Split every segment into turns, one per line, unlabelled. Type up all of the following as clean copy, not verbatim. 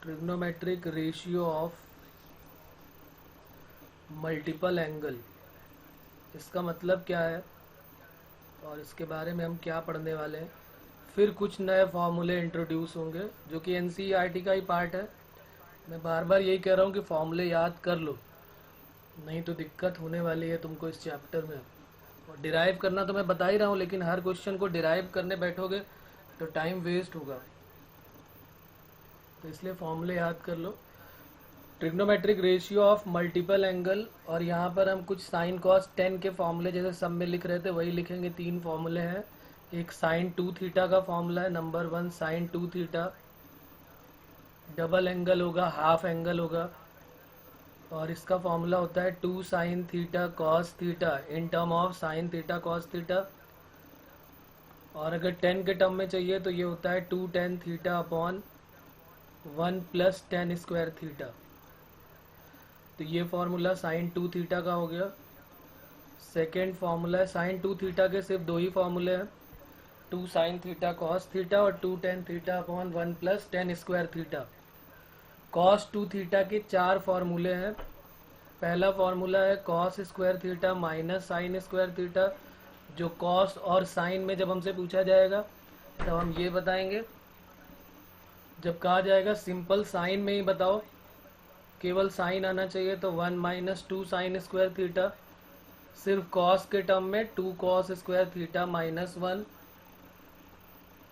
Trigonometric ratio of multiple angle, इसका मतलब क्या है और इसके बारे में हम क्या पढ़ने वाले हैं। फिर कुछ नए फॉर्मूले इंट्रोड्यूस होंगे जो कि एनसीईआरटी का ही पार्ट है। मैं बार बार यही कह रहा हूँ कि फॉर्मूले याद कर लो, नहीं तो दिक्कत होने वाली है तुमको इस चैप्टर में। और डिराइव करना तो मैं बता ही रहा हूँ, लेकिन हर क्वेश्चन को डिराइव करने बैठोगे तो टाइम वेस्ट होगा, तो इसलिए फॉर्मूले याद कर लो। Trigonometric ratio of multiple angle, और यहाँ पर हम कुछ साइन कॉस टेन के फॉर्मूले जैसे सब में लिख रहे थे वही लिखेंगे। तीन फॉर्मूले हैं। एक साइन 2 थीटा का फॉर्मूला है, number 1 sine 2 theta. Double angle होगा, हाफ एंगल होगा, और इसका फॉर्मूला होता है 2 sine theta cos theta in term of sine theta cos theta. और अगर 10 के टर्म में चाहिए तो ये होता है 2 tan theta upon 1 plus tan square theta. तो ये फॉर्मूला साइन 2 थीटा का हो गया। सेकेंड फॉर्मूला है साइन 2 थीटा के सिर्फ दो ही फॉर्मूले हैं, 2 साइन थीटा कॉस थीटा और 2 tan theta upon 1 plus tan square theta. Cos 2 theta के 4 फॉर्मूले हैं। पहला फॉर्मूला है cos square theta minus sine square theta, जो कॉस और साइन में जब हमसे पूछा जाएगा तब हम ये बताएंगे। जब कहा जाएगा सिंपल साइन में ही बताओ, केवल साइन आना चाहिए, तो 1 माइनस 2 साइन स्क्वायर थीटा। सिर्फ कॉस के टर्म में 2 कॉस स्क्वायर थीटा माइनस 1,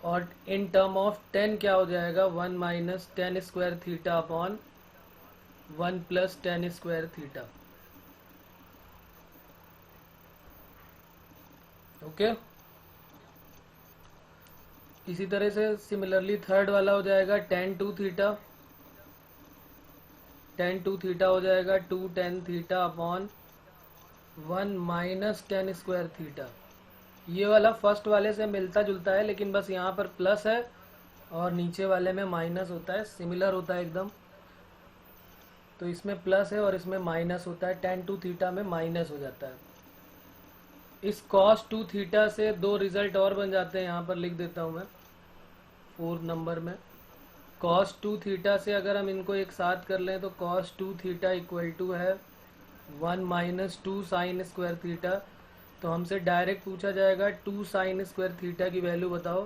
और इन टर्म ऑफ 10 क्या हो जाएगा 1 minus tan square theta upon 1 plus tan square theta. Okay. इसी तरह से सिमिलरली थर्ड वाला हो जाएगा tan 2 थीटा। tan 2 थीटा हो जाएगा 2 tan theta upon 1 minus tan square theta. ये वाला फर्स्ट वाले से मिलता जुलता है, लेकिन बस यहाँ पर प्लस है और नीचे वाले में माइनस होता है, सिमिलर होता है एकदम। तो इसमें प्लस है और इसमें माइनस होता है, tan 2 थीटा में माइनस हो जाता है। इस cos 2 थीटा से दो रिजल्ट और बन जाते हैं, यहाँ पर लिख देता हूँ मैं 4 नंबर में। cos 2 थीटा से अगर हम इनको एक साथ कर लें तो cos 2 थीटा इक्वल टू है 1 माइनस 2 साइन स्क्वायर थीटा। तो हमसे डायरेक्ट पूछा जाएगा 2 साइन स्क्वायर थीटा की वैल्यू बताओ।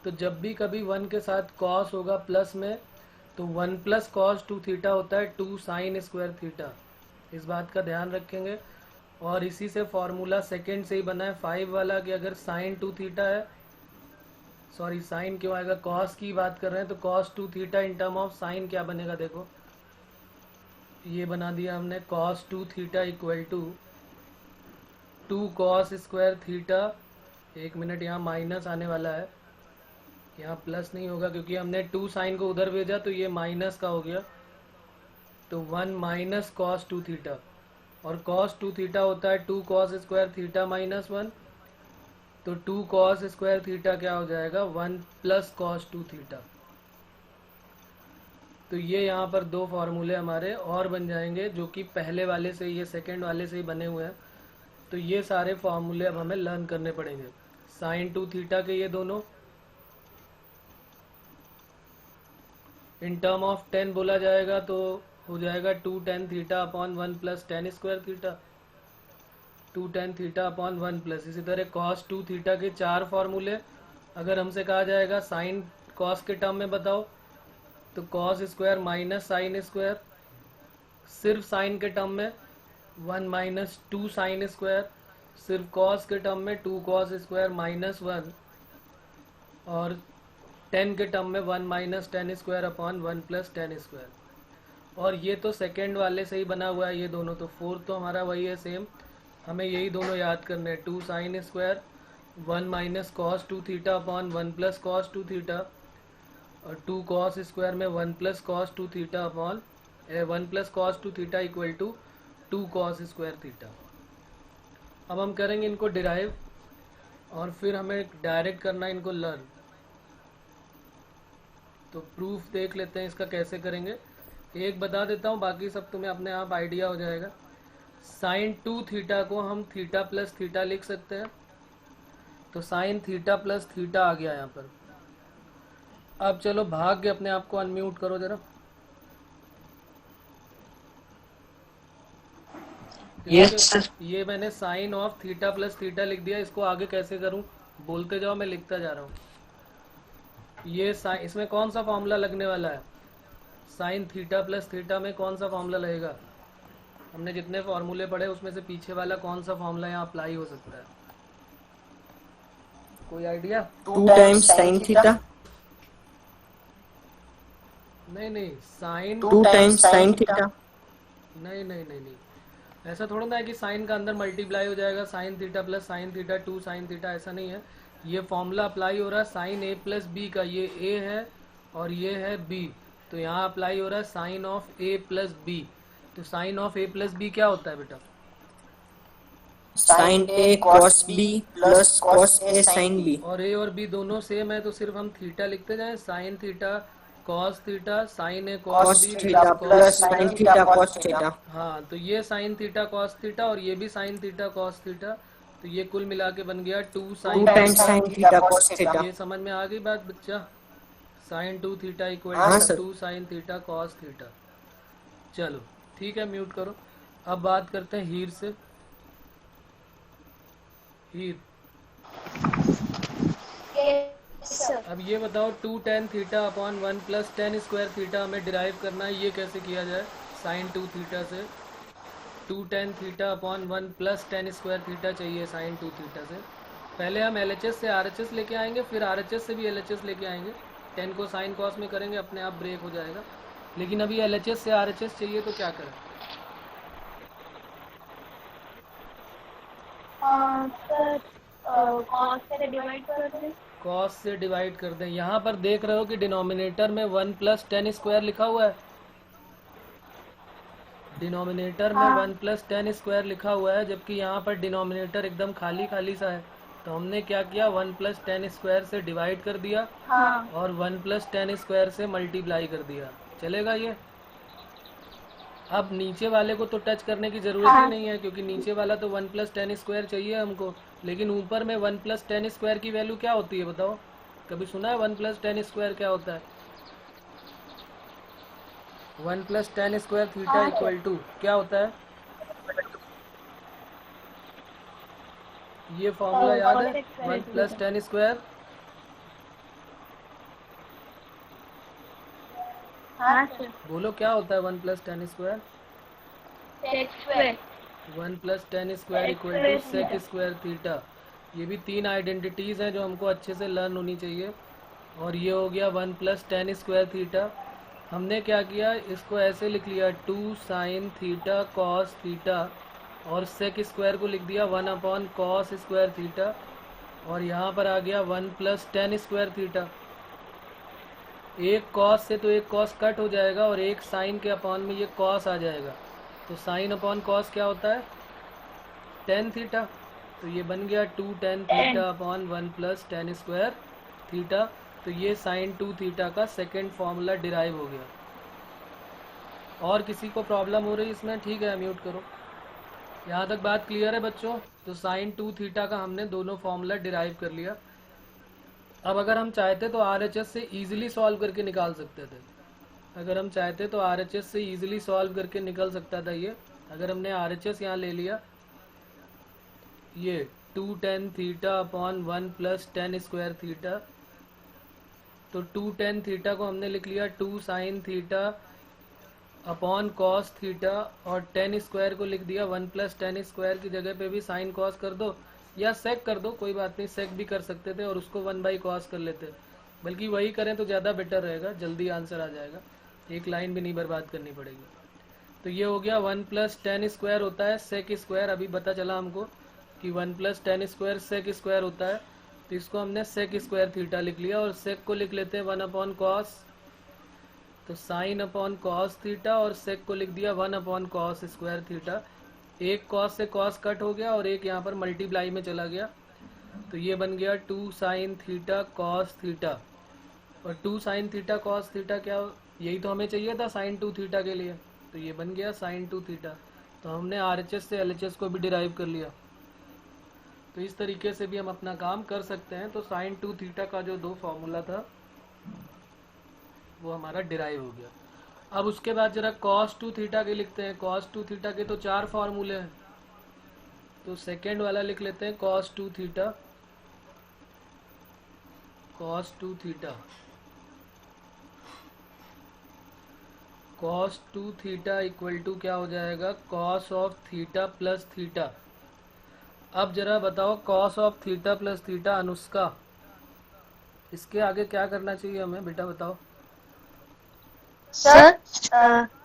तो जब भी कभी 1 के साथ cos होगा प्लस में, तो 1 प्लस cos 2 थीटा होता है 2 साइन स्क्वायर थीटा। इस बात का ध्यान रखेंगे। और इसी से फॉर्मूला सेकेंड से ही बना है 5 वाला, कि अगर साइन 2 थीटा है, सॉरी साइन क्यों आएगा, कॉस की बात कर रहे हैं, तो cos 2 theta in term of sine क्या बनेगा, देखो ये बना दिया हमने cos 2 theta equal to 2 cos square theta. एक मिनट, यहाँ माइनस आने वाला है, यहाँ प्लस नहीं होगा क्योंकि हमने 2 साइन को उधर भेजा तो ये माइनस का हो गया। तो 1 माइनस कॉस 2 थीटा, और कॉस 2 थीटा होता है 2 कॉस स्क्वायर थीटा माइनस 1। तो 2 कॉस स्क्वायर थीटा क्या हो जाएगा 1 प्लस कॉस 2 थीटा। तो ये यहाँ पर दो फार्मूले हमारे और बन जाएंगे जो कि पहले वाले से, ये सेकंड वाले से ही बने हुए हैं। तो ये सारे फार्मूले अब हमें लर्न करने पड़ेंगे। साइन 2 थीटा के ये दोनों इन टर्म ऑफ 10 बोला जाएगा तो हो जाएगा 2 tan theta upon 1 plus tan square theta, 2 tan theta upon 1 plus. इसी तरह cos 2 थीटा के 4 फार्मूले। अगर हमसे कहा जाएगा साइन cos के टर्म में बताओ, तो cos square minus sine square. सिर्फ साइन के टर्म में 1 माइनस 2 साइन स्क्वायर। सिर्फ cos के टर्म में 2 cos स्क्वायर माइनस 1, और 10 के टर्म में 1 minus tan square upon 1 plus tan square. और ये तो सेकेंड वाले से ही बना हुआ है ये दोनों, तो फोर्थ तो हमारा वही है सेम। हमें यही दोनों याद करने हैं, 2 sine square 1 minus cos 2 theta upon 1 plus cos 2 theta, और 2 कॉस स्क्वायर में 1 plus cos 2 theta upon 1 plus cos 2 theta equal to 2 cos square theta. अब हम करेंगे इनको डिराइव, और फिर हमें डायरेक्ट करना है इनको लर्न। तो प्रूफ देख लेते हैं इसका कैसे करेंगे। एक बता देता हूँ, बाकी सब तुम्हें अपने आप आइडिया हो जाएगा। साइन 2 थीटा को हम थीटा प्लस थीटा लिख सकते हैं, तो साइन थीटा प्लस थीटा आ गया यहाँ पर। अब चलो भाग के अपने आप को अनम्यूट करो जरा। तो
यस सर।
ये मैंने sine of theta plus theta लिख दिया। इसको आगे कैसे करूं, बोलते जाओ, मैं लिखता जा रहा हूँ। ये इसमें कौन सा फॉर्मूला लगने वाला है, साइन थीटा प्लस थीटा में कौन सा फॉर्मूला लगेगा। हमने जितने फॉर्मूले पढ़े उसमें से पीछे वाला कौन सा फॉर्मूला यहाँ अप्लाई हो सकता है, कोई आइडिया।
2 times sine theta.
नहीं नहीं, साइन,
2 टाइम्स साइन थीटा।
नहीं नहीं नहीं नहीं, ऐसा थोड़ा ना है कि साइन का अंदर मल्टीप्लाई हो जाएगा, sine theta plus sine theta 2 sine theta, ऐसा नहीं है। ये फॉर्मूला अप्लाई हो रहा है साइन ए प्लस बी का, ये ए है और ये है बी, तो यहाँ अप्लाई हो रहा है sine of A plus B. तो sine of A plus B क्या होता है बेटा,
sine A cos B plus cos A sine B.
और ए और बी दोनों सेम है तो सिर्फ हम थीटा लिखते जाएं, sine theta cos theta, sine A cos
cos
B
theta
plus cos
plus
theta.
Sine theta cos theta.
हाँ, तो ये साइन थीटा कॉस थीटा और ये भी साइन थीटा कॉस थीटा, तो ये कुल मिला के बन गया 2
two
sine
times
theta.
Sine theta cos theta.
ये समझ में आ गई बात बच्चा, साइन 2 थीटा इक्वल
हाँ
to
sir.
2 sine theta cos theta. चलो ठीक है, म्यूट करो। अब बात करते हैं हीर से। हीर, अब ये बताओ 2 tan theta upon 1 plus tan square theta हमें डिराइव करना है, ये कैसे किया जाए। साइन 2 थीटा से 2 tan theta upon 1 plus tan square theta चाहिए साइन 2 थीटा से। पहले हम एलएचएस से आरएचएस लेके आएंगे, फिर आरएचएस से भी एलएचएस लेके आएंगे। 10 को साइन कॉस में करेंगे, अपने आप ब्रेक हो जाएगा। लेकिन अभी एलएचएस से आरएचएस चाहिए तो क्या करें।
सर कॉस से डिवाइड कर दें।
कॉस से डिवाइड कर दें। यहाँ पर देख रहे हो कि डिनोमिनेटर में 1 प्लस टेन स्क्वायर लिखा हुआ है, डिनोमिनेटर में 1 प्लस टेन स्क्वायर लिखा हुआ है, जबकि यहाँ पर डिनोमिनेटर एकदम खाली खाली सा है। तो हमने क्या किया, 1 प्लस टेन स्क्वायर से डिवाइड कर दिया और 1 प्लस टेन स्क्वायर से मल्टीप्लाई कर दिया। चलेगा ये। अब नीचे वाले को तो टच करने की ज़रूरत ही नहीं है, क्योंकि नीचे वाला तो 1 प्लस टेन स्क्वायर चाहिए हमको। लेकिन ऊपर में 1 प्लस टेन स्क्वायर की वैल्यू क्या होती है बताओ, कभी सुना है 1 प्लस टेन स्क्वायर क्या होता है। 1 plus tan square theta equal to क्या होता है, ये फॉर्मूला याद है, 1 प्लस टेन स्क्वायर।
हाँ सर,
बोलो क्या होता है 1 plus tan square.
Sec square.
1 plus tan square equal to sec square theta. ये भी 3 आइडेंटिटीज़ हैं जो हमको अच्छे से लर्न होनी चाहिए। और ये हो गया 1 प्लस टेन स्क्वायर थीटा। हमने क्या किया, इसको ऐसे लिख लिया 2 साइन थीटा कॉस थीटा, और सेक स्क्वायर को लिख दिया 1 अपॉन कॉस स्क्वायर थीटा, और यहाँ पर आ गया 1 प्लस टेन स्क्वायर थीटा। एक कॉस से तो एक कॉस कट हो जाएगा और एक साइन के अपॉन में ये कॉस आ जाएगा, तो साइन अपॉन कॉस क्या होता है, टेन थीटा। तो ये बन गया 2 tan theta upon 1 plus tan square theta. तो ये साइन 2 थीटा का सेकेंड फॉर्मूला डिराइव हो गया। और किसी को प्रॉब्लम हो रही इसमें, ठीक है म्यूट करो। यहाँ तक बात क्लियर है बच्चों। तो साइन 2 थीटा का हमने दोनों फॉर्मूला डिराइव कर लिया। अब अगर हम चाहते तो आरएचएस से इजीली सॉल्व करके निकाल सकते थे। अगर हम चाहते तो आरएचएस से इजीली सॉल्व करके निकल सकता था ये। अगर हमने आरएचएस यहाँ ले लिया, ये 2 tan theta upon 1 plus tan square theta, तो 2 टेन थीटा को हमने लिख लिया 2 sine theta upon cos theta, और टेन स्क्वायर को लिख दिया 1 प्लस टेन स्क्वायर की जगह पे भी साइन कॉस कर दो या सेक कर दो, कोई बात नहीं, सेक भी कर सकते थे और उसको 1 बाई कॉस कर लेते। बल्कि वही करें तो ज़्यादा बेटर रहेगा, जल्दी आंसर आ जाएगा, एक लाइन भी नहीं बर्बाद करनी पड़ेगी। तो ये हो गया 1 प्लस टेन स्क्वायर होता है सेक स्क्वायर। अभी पता चला हमको कि 1 plus tan square sec square होता है, तो इसको हमने सेक स्क्वायर थीटा लिख लिया, और सेक को लिख लेते हैं 1 अपॉन कॉस, तो साइन अपॉन कॉस थीटा, और सेक को लिख दिया 1 अपॉन कॉस स्क्वायर थीटा। एक कॉस से कॉस कट हो गया और एक यहाँ पर मल्टीप्लाई में चला गया, तो ये बन गया 2 साइन थीटा कॉस थीटा। और 2 साइन थीटा कॉस थीटा क्या, यही तो हमें चाहिए था साइन 2 थीटा के लिए, तो ये बन गया साइन 2 थीटा। तो हमने आरएचएस से एलएचएस को भी डिराइव कर लिया। तो इस तरीके से भी हम अपना काम कर सकते हैं। तो साइन 2 थीटा का जो दो फॉर्मूला था वो हमारा डिराइव हो गया। अब उसके बाद जरा कॉस 2 थीटा के लिखते हैं। कॉस 2 थीटा के तो 4 फार्मूले हैं। तो सेकेंड वाला लिख लेते हैं cos 2 theta, cos 2 theta, cos 2 theta equal to क्या हो जाएगा, cos of theta plus theta. अब जरा बताओ cos of theta plus theta Anushka, इसके आगे क्या करना चाहिए हमें, बेटा बताओ।
Sir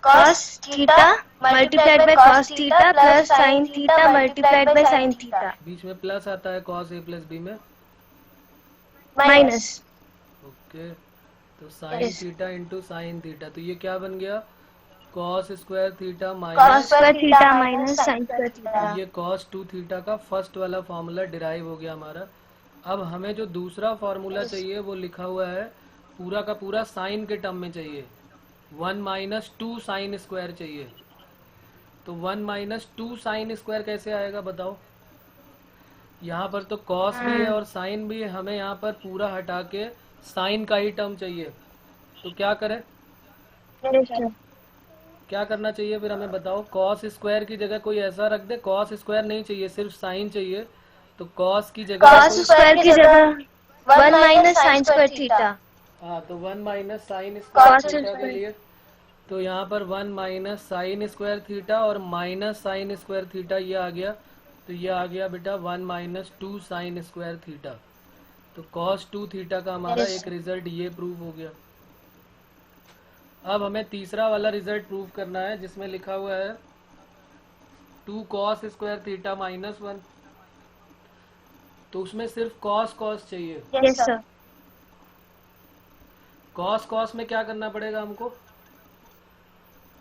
cos theta multiplied by cos theta plus sin theta multiplied by sin theta
बीच में प्लस आता है cos a प्लस b में,
माइनस।
ओके। तो sine theta into sine theta, तो ये क्या बन गया, cos square theta
cos
minus,
square theta minus sin square theta.
ये cos 2 थीटा का फर्स्ट वाला फॉर्मूला डिराइव हो गया हमारा। अब हमें जो दूसरा फॉर्मूला चाहिए वो लिखा हुआ है पूरा का पूरा साइन के टर्म में चाहिए, 1 माइनस 2 साइन स्क्वायर चाहिए। तो 1 माइनस 2 साइन स्क्वायर कैसे आएगा बताओ। यहाँ पर तो cos भी है और साइन भी है, हमें यहाँ पर पूरा हटा के साइन का ही टर्म चाहिए। तो क्या करें, क्या करना चाहिए फिर हमें बताओ। cos स्क्वायर की जगह कोई ऐसा रख दे, cos स्क्वायर नहीं चाहिए, सिर्फ साइन चाहिए। तो cos की जगह
cos स्क्वायर की जगह 1 माइनस sin स्क्वायर थीटा।
हाँ, तो 1 minus sine
Cos
square theta के
स्क्वायर।
लिए तो यहाँ पर 1 माइनस साइन स्क्वायर थीटा और माइनस साइन स्क्वायर थीटा ये आ गया। तो ये आ गया बेटा 1 माइनस 2 साइन स्क्वायर थीटा। तो cos 2 थीटा का हमारा एक रिजल्ट ये प्रूव हो गया। अब हमें तीसरा वाला रिजल्ट प्रूव करना है जिसमें लिखा हुआ है 2 cos स्क्वायर थीटा माइनस 1। तो उसमें सिर्फ cos चाहिए।
Yes sir.
cos में क्या करना पड़ेगा हमको,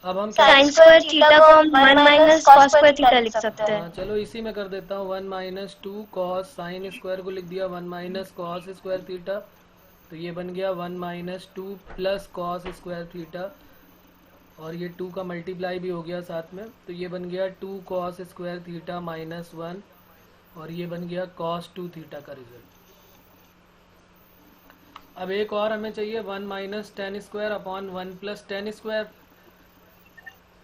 अब हम
sin स्क्वायर थीटा को हम 1 माइनस cos स्क्वायर थीटा लिख सकते हैं।
हाँ, चलो इसी में कर देता हूँ 1 माइनस 2 cos साइन स्क्वायर को लिख दिया 1 माइनस cos स्क्वायर थीटा। तो ये बन गया 1 minus 2 plus cos square theta और ये 2 का मल्टीप्लाई भी हो गया साथ में। तो ये बन गया 2 cos स्क्वायर थीटा माइनस 1 और ये बन गया cos 2 थीटा का रिजल्ट। अब एक और हमें चाहिए 1 minus ten square upon 1 plus tan square.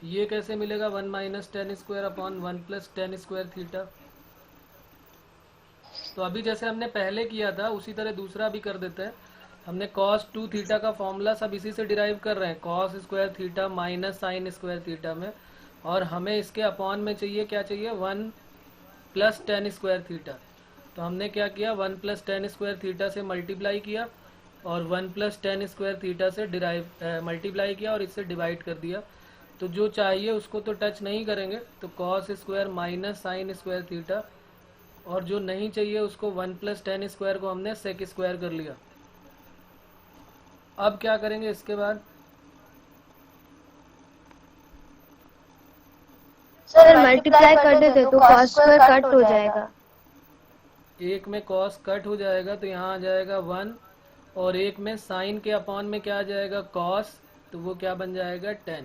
ये कैसे मिलेगा 1 minus ten square upon 1 plus tan square theta. तो अभी जैसे हमने पहले किया था उसी तरह दूसरा भी कर देते हैं। हमने cos 2 थीटा का फॉर्मूला सब इसी से डिराइव कर रहे हैं, cos square theta minus sine square theta में, और हमें इसके अपॉन में चाहिए क्या चाहिए 1 प्लस टेन स्क्वायर थीटा। तो हमने क्या किया 1 प्लस टेन स्क्वायर थीटा से मल्टीप्लाई किया और 1 प्लस टेन स्क्वायर थीटा से मल्टीप्लाई किया और इससे डिवाइड कर दिया। तो जो चाहिए उसको तो टच नहीं करेंगे, तो cos square minus sine square theta, और जो नहीं चाहिए उसको 1 प्लस टेन स्क्वायर को हमने सेक स्क्वायर कर लिया। अब क्या करेंगे इसके बाद,
सर मल्टीप्लाई कर देते तो cos स्क्वायर कट हो जाएगा।
एक में cos कट हो जाएगा तो यहाँ आ जाएगा 1 और एक में साइन के अपॉन में क्या आ जाएगा cos, तो वो क्या बन जाएगा 10।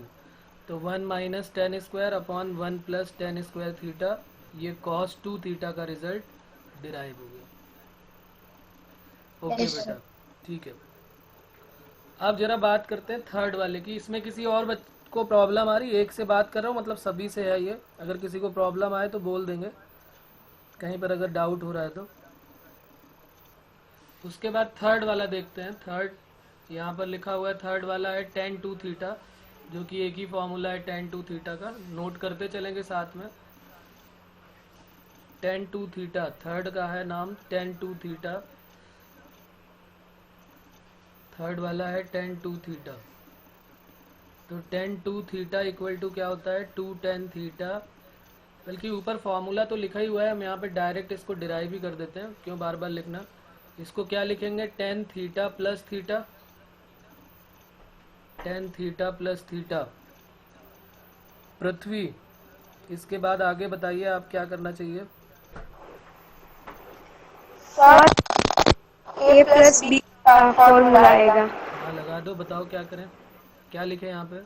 तो 1 minus ten square upon 1 plus tan square theta, ये cos 2 थीटा का रिजल्ट डिराइव हो गया। ओके बेटा, ठीक है। अब जरा बात करते हैं थर्ड वाले की। इसमें किसी और को प्रॉब्लम आ रही है, एक से बात कर रहा हूँ मतलब सभी से है ये, अगर किसी को प्रॉब्लम आए तो बोल देंगे कहीं पर अगर डाउट हो रहा है तो। उसके बाद थर्ड वाला देखते हैं। थर्ड यहाँ पर लिखा हुआ है, थर्ड वाला है tan 2 थीटा, जो कि एक ही फॉर्मूला है tan 2 थीटा का, नोट करते चलेंगे साथ में। tan 2 थीटा, थर्ड का है नाम tan 2 थीटा, थर्ड वाला है tan 2 थीटा। तो tan 2 थीटा इक्वल टू क्या होता है 2 tan थीटा, बल्कि ऊपर फॉर्मूला तो लिखा ही हुआ है, हम यहाँ पे डायरेक्ट इसको डिराइव ही कर देते हैं, क्यों बार बार लिखना। इसको क्या लिखेंगे tan theta plus theta, tan theta plus theta. Prithvi, इसके बाद आगे बताइए आप क्या करना चाहिए।
a प्लस b फॉर्मूला आएगा।
हाँ लगा दो, बताओ क्या करें, क्या लिखे यहाँ पे।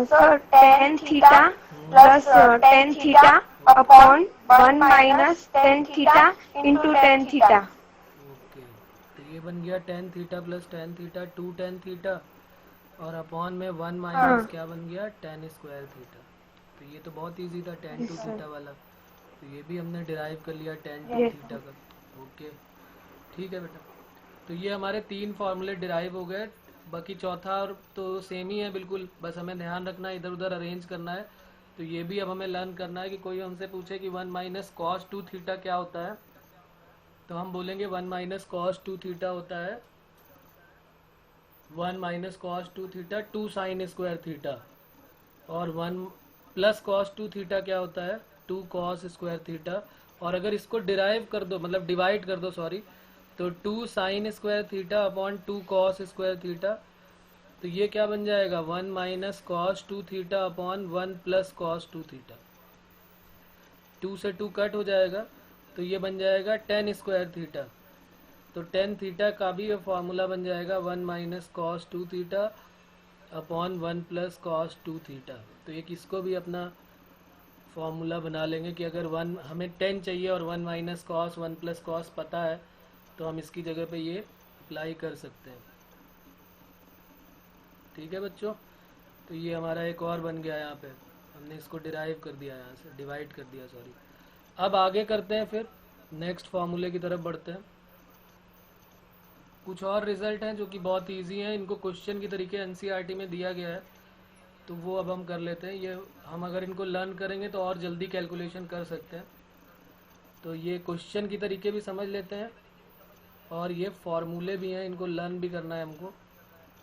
Sir tan theta plus tan theta upon 1 minus tan theta into tan theta.
Okay, तो ये बन गया tan theta plus tan theta 2 tan theta और अपॉन में 1 माइनस क्या बन गया tan स्क्वायर थीटा। तो तो ये तो बहुत इजी था tan
Yes,
two
sir.
Theta वाला, तो ये भी हमने डिराइव कर लिया tan टू
Yes,
थीटा का। ओके ठीक है बेटा, तो ये हमारे 3 फार्मूले डिराइव हो गए। बाकी चौथा और तो सेम ही है बिल्कुल, बस हमें ध्यान रखना है, इधर उधर अरेंज करना है। तो ये भी अब हमें लर्न करना है कि कोई हमसे पूछे कि 1 माइनस कॉस टू थीटा क्या होता है, तो हम बोलेंगे 1 माइनस कॉस टू थीटा होता है 1 minus cos two theta 2 sine square theta, और 1 प्लस कॉस टू थीटा क्या होता है 2 कॉस स्क्वायर थीटा। और अगर इसको डिराइव कर दो, मतलब डिवाइड कर दो सॉरी, तो 2 sine square theta upon 2 cos square theta, तो ये क्या बन जाएगा 1 minus cos two theta upon 1 plus cos two theta. 2 से 2 कट हो जाएगा, तो ये बन जाएगा टेन स्क्वायर थीटा। तो टेन थीटा का भी ये फार्मूला बन जाएगा 1 minus cos two theta upon 1 plus cos two theta. तो एक इसको भी अपना फार्मूला बना लेंगे कि अगर 1 हमें 10 चाहिए और 1 माइनस कॉस 1 प्लस कॉस पता है, तो हम इसकी जगह पे ये अप्लाई कर सकते हैं। ठीक है बच्चों, तो ये हमारा एक और बन गया, यहाँ पे हमने इसको डिराइव कर दिया, यहाँ से डिवाइड कर दिया सॉरी। अब आगे करते हैं, फिर नेक्स्ट फार्मूले की तरफ बढ़ते हैं। कुछ और रिजल्ट हैं जो कि बहुत इजी हैं, इनको क्वेश्चन की तरीके एनसीईआरटी में दिया गया है, तो वो अब हम कर लेते हैं। ये हम अगर इनको लर्न करेंगे तो और जल्दी कैलकुलेशन कर सकते हैं। तो ये क्वेश्चन की तरीके भी समझ लेते हैं, और ये फार्मूले भी हैं, इनको लर्न भी करना है हमको,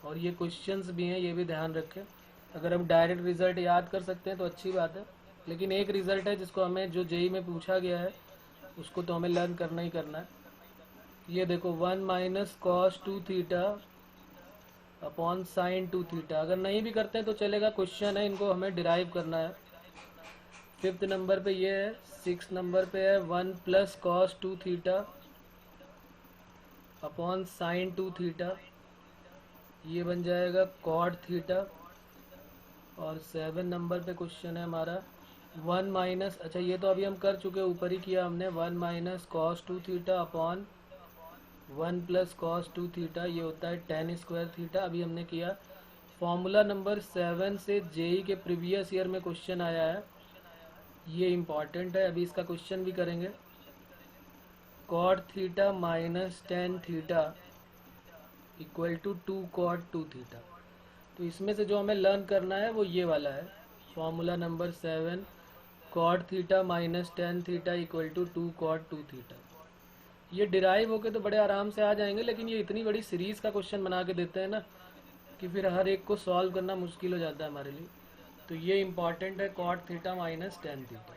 और ये क्वेश्चंस भी हैं, ये भी ध्यान रखें। अगर हम डायरेक्ट रिज़ल्ट याद कर सकते हैं तो अच्छी बात है, लेकिन एक रिज़ल्ट है जिसको हमें जो जेई में पूछा गया है उसको तो हमें लर्न करना ही करना है। ये देखो 1 minus cos two theta upon sign to theta, अगर नहीं भी करते हैं तो चलेगा, क्वेश्चन है, इनको हमें डिराइव करना है। 5th नंबर पे ये है, 6th नंबर पे है 1 plus cos two theta upon sign to theta, ये बन जाएगा कॉट थीटा। और 7 नंबर पे क्वेश्चन है हमारा 1 माइनस, अच्छा ये तो अभी हम कर चुके, ऊपर ही किया हमने, 1 minus cos two theta upon 1 plus cos two theta, ये होता है टेन स्क्वायर थीटा, अभी हमने किया। फॉर्मूला नंबर 7 से जेई के प्रीवियस ईयर में क्वेश्चन आया है, ये इम्पॉर्टेंट है, अभी इसका क्वेश्चन भी करेंगे। Cot theta minus tan theta equal to 2 cot two theta. तो इसमें से जो हमें लर्न करना है वो ये वाला है, formula number 7 cot theta minus tan theta equal to 2 cot two theta. ये डिराइव होके तो बड़े आराम से आ जाएंगे, लेकिन ये इतनी बड़ी सीरीज़ का क्वेश्चन बना के देते हैं ना कि फिर हर एक को सॉल्व करना मुश्किल हो जाता है हमारे लिए। तो ये इम्पॉर्टेंट है, cot theta minus tan theta.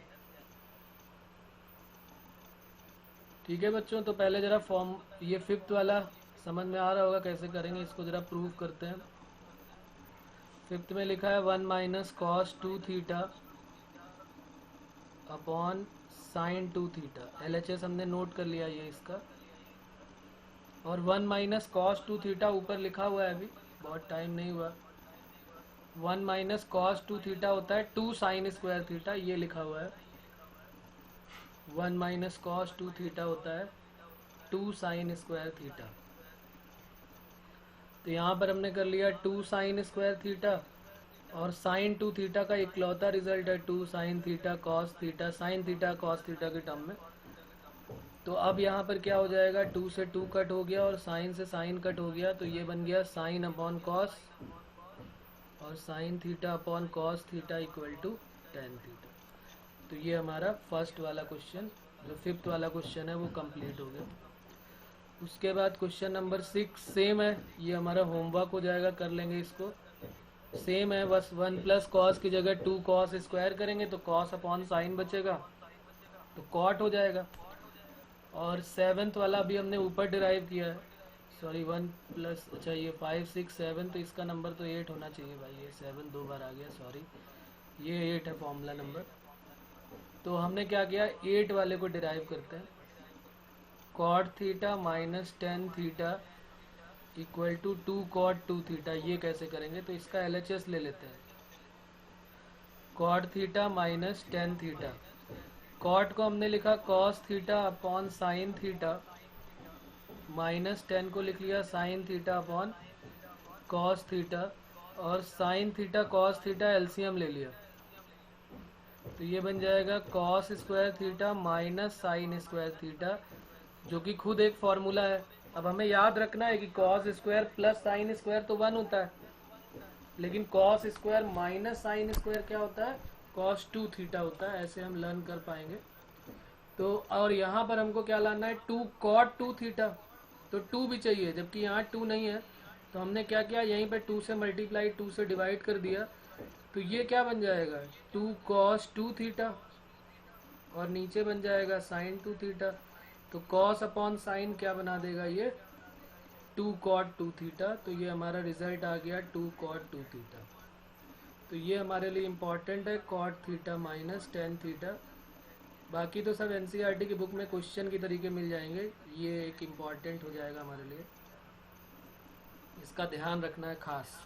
ठीक है बच्चों, तो पहले ज़रा फॉर्म ये 5th वाला समझ में आ रहा होगा कैसे करेंगे, इसको ज़रा प्रूव करते हैं। 5th में लिखा है 1 minus cos two theta upon sign to theta, LHS हमने नोट कर लिया ये इसका। और 1 माइनस कॉस टू थीटा ऊपर लिखा हुआ है, अभी बहुत टाइम नहीं हुआ। 1 माइनस कॉस टू थीटा होता है 2 साइन स्क्वायर थीटा, ये लिखा हुआ है। 1 माइनस कॉस टू थीटा होता है 2 साइन स्क्वायर थीटा। तो यहाँ पर हमने कर लिया 2 साइन स्क्वायर थीटा, और साइन टू थीटा का इकलौता रिजल्ट है 2 sine theta cos theta, sine theta cos theta के टर्म में। तो अब यहाँ पर क्या हो जाएगा, 2 से 2 कट हो गया और साइन से साइन कट हो गया, तो ये बन गया साइन अपॉन कॉस, और sine theta upon cos theta equal to tan theta. तो ये हमारा फर्स्ट वाला क्वेश्चन, जो 5th वाला क्वेश्चन है वो कंप्लीट हो गया। उसके बाद क्वेश्चन नंबर 6 सेम है, ये हमारा होमवर्क हो जाएगा, कर लेंगे इसको। सेम है, बस 1 प्लस कॉस की जगह 2 कॉस स्क्वायर करेंगे तो कॉस अपॉन साइन बचेगा, तो कॉट हो जाएगा। और 7th वाला अभी हमने ऊपर डिराइव किया है, सॉरी 1 प्लस, अच्छा ये 5 6 7, तो इसका नंबर तो 8 होना चाहिए भाई, ये 7 2 बार आ गया, सॉरी ये 8 है फॉर्मूला नंबर। तो हमने क्या किया, 8 वाले को डिराइव करते हैं। Cot theta minus tan theta equal to 2 cot two theta, ये कैसे करेंगे, तो इसका LHS ले लेते हैं। Cot theta minus tan theta, cot को हमने लिखा cos theta upon sine theta, minus tan को लिख लिया sine theta upon cos theta, और sine theta cos theta LCM ले लिया, तो ये बन जाएगा cos square theta minus sine square theta, जो कि खुद एक फॉर्मूला है। अब हमें याद रखना है कि cos square plus sine square तो 1 होता है, लेकिन cos square minus sine square क्या होता है, कॉस 2 थीटा होता है। ऐसे हम लर्न कर पाएंगे। तो और यहाँ पर हमको क्या लाना है, 2 कॉट 2 थीटा, तो 2 भी चाहिए, जबकि यहाँ 2 नहीं है। तो हमने क्या किया, यहीं पे 2 से मल्टीप्लाई 2 से डिवाइड कर दिया। तो ये क्या बन जाएगा, 2 कॉस 2 थीटा, और नीचे बन जाएगा साइन 2 थीटा। तो कॉस अपॉन साइन क्या बना देगा ये, 2 कॉट 2 थीटा। तो ये हमारा रिजल्ट आ गया 2 कॉट 2 थीटा। तो ये हमारे लिए इम्पॉर्टेंट है, cot theta minus tan theta. बाकी तो सब एनसीईआरटी की बुक में क्वेश्चन की तरीके मिल जाएंगे, ये एक इम्पॉर्टेंट हो जाएगा हमारे लिए, इसका ध्यान रखना है खास।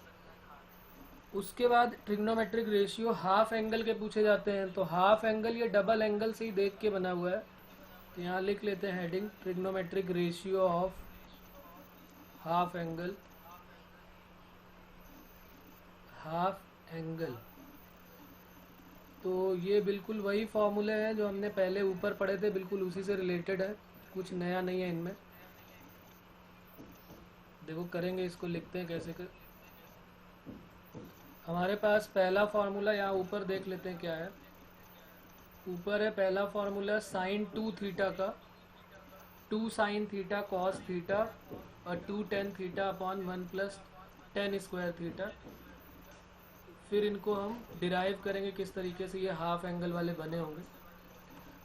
उसके बाद ट्रिग्नोमेट्रिक रेशियो हाफ एंगल के पूछे जाते हैं। तो हाफ एंगल ये डबल एंगल से ही देख के बना हुआ है। तो यहाँ लिख लेते हैं heading, trigonometric ratio of half angle, half angle. तो ये बिल्कुल वही फॉर्मूले हैं जो हमने पहले ऊपर पढ़े थे, बिल्कुल उसी से रिलेटेड है, कुछ नया नहीं है इनमें। देखो करेंगे, इसको लिखते हैं कैसे कर। हमारे पास पहला फॉर्मूला यहाँ ऊपर देख लेते हैं क्या है। ऊपर है पहला फॉर्मूला साइन 2 थीटा का, 2 साइन थीटा कॉस थीटा और 2 tan theta upon 1 plus tan square theta. फिर इनको हम डिराइव करेंगे किस तरीके से ये हाफ एंगल वाले बने होंगे।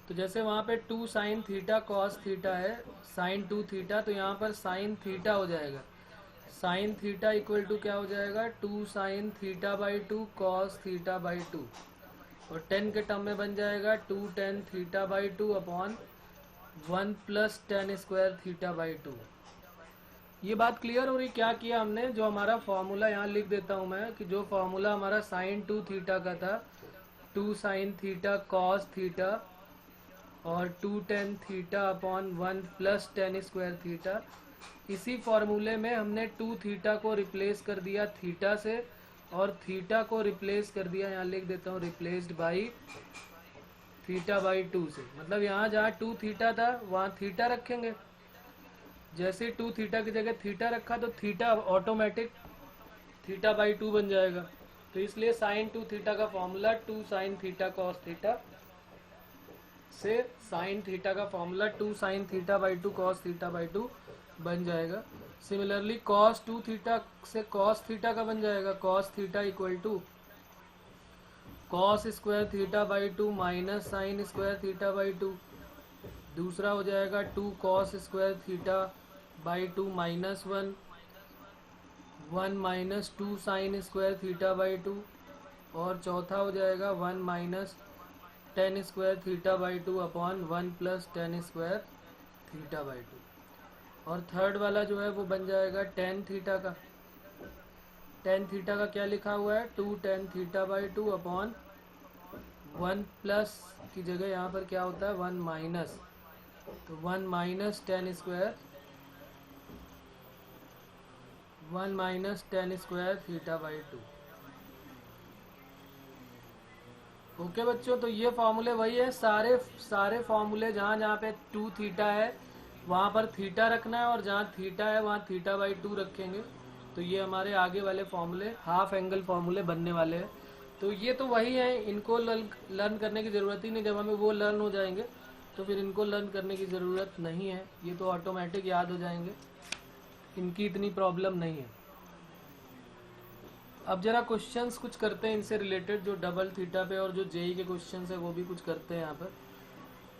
तो जैसे वहाँ पे 2 साइन थीटा कॉस थीटा है, साइन 2 थीटा, तो यहाँ पर साइन थीटा हो जाएगा। साइन थीटा इक्वल टू क्या हो जाएगा, 2 sine theta by 2 cos theta by 2, और 10 के टर्म में बन जाएगा 2 tan theta by 2 upon 1 plus tan square theta by 2। ये बात क्लियर हो रही, क्या किया हमने, जो हमारा फॉर्मूला यहाँ लिख देता हूँ मैं, कि जो फॉर्मूला हमारा साइन 2 थीटा का था, 2 साइन थीटा कॉस थीटा और 2 tan theta upon 1 plus tan square theta, इसी फॉर्मूले में हमने 2 थीटा को रिप्लेस कर दिया थीटा से, और थीटा को रिप्लेस कर दिया, यहाँ लिख देता हूँ, रिप्लेस्ड बाई थीटा बाई 2 से। मतलब यहाँ जहाँ 2 थीटा था वहाँ थीटा रखेंगे, जैसे 2 थीटा की जगह थीटा रखा तो थीटा ऑटोमेटिक थीटा बाई 2 बन जाएगा। तो इसलिए साइन 2 थीटा का formula 2 sine theta cos theta से साइन थीटा का formula 2 sine theta by 2 cos theta by 2 बन जाएगा। सिमिलरली कॉस 2 थीटा से कॉस थीटा का बन जाएगा, cos theta equal to cos square theta by 2 minus sine square theta by 2। दूसरा हो जाएगा 2 cos square theta by 2 minus 1 minus 2 sine square theta by 2, और चौथा हो जाएगा 1 minus ten square theta by 2 upon 1 plus tan square theta by 2। और third वाला जो है वो बन जाएगा टेन थीटा का। टेन थीटा का क्या लिखा हुआ है, 2 tan theta by 2 upon 1 plus की जगह यहाँ पर क्या होता है 1 माइनस, तो 1 minus ten square, 1 minus ten square theta by 2। Okay बच्चों, तो ये फॉर्मूले वही है, सारे फॉर्मूले जहाँ जहाँ पे 2 थीटा है वहाँ पर थीटा रखना है, और जहाँ थीटा है वहाँ थीटा बाई 2 रखेंगे। तो ये हमारे आगे वाले फॉर्मूले हाफ एंगल फॉर्मूले बनने वाले हैं। तो ये तो वही है, इनको लर्न करने की ज़रूरत ही नहीं, जब हमें वो लर्न हो जाएंगे तो फिर इनको लर्न करने की ज़रूरत नहीं है, ये तो ऑटोमेटिक याद हो जाएंगे, इनकी इतनी प्रॉब्लम नहीं है। अब जरा क्वेश्चंस कुछ करते हैं इनसे रिलेटेड, जो डबल थीटा पे और जो जेई के क्वेश्चंस है वो भी कुछ करते हैं यहाँ पर।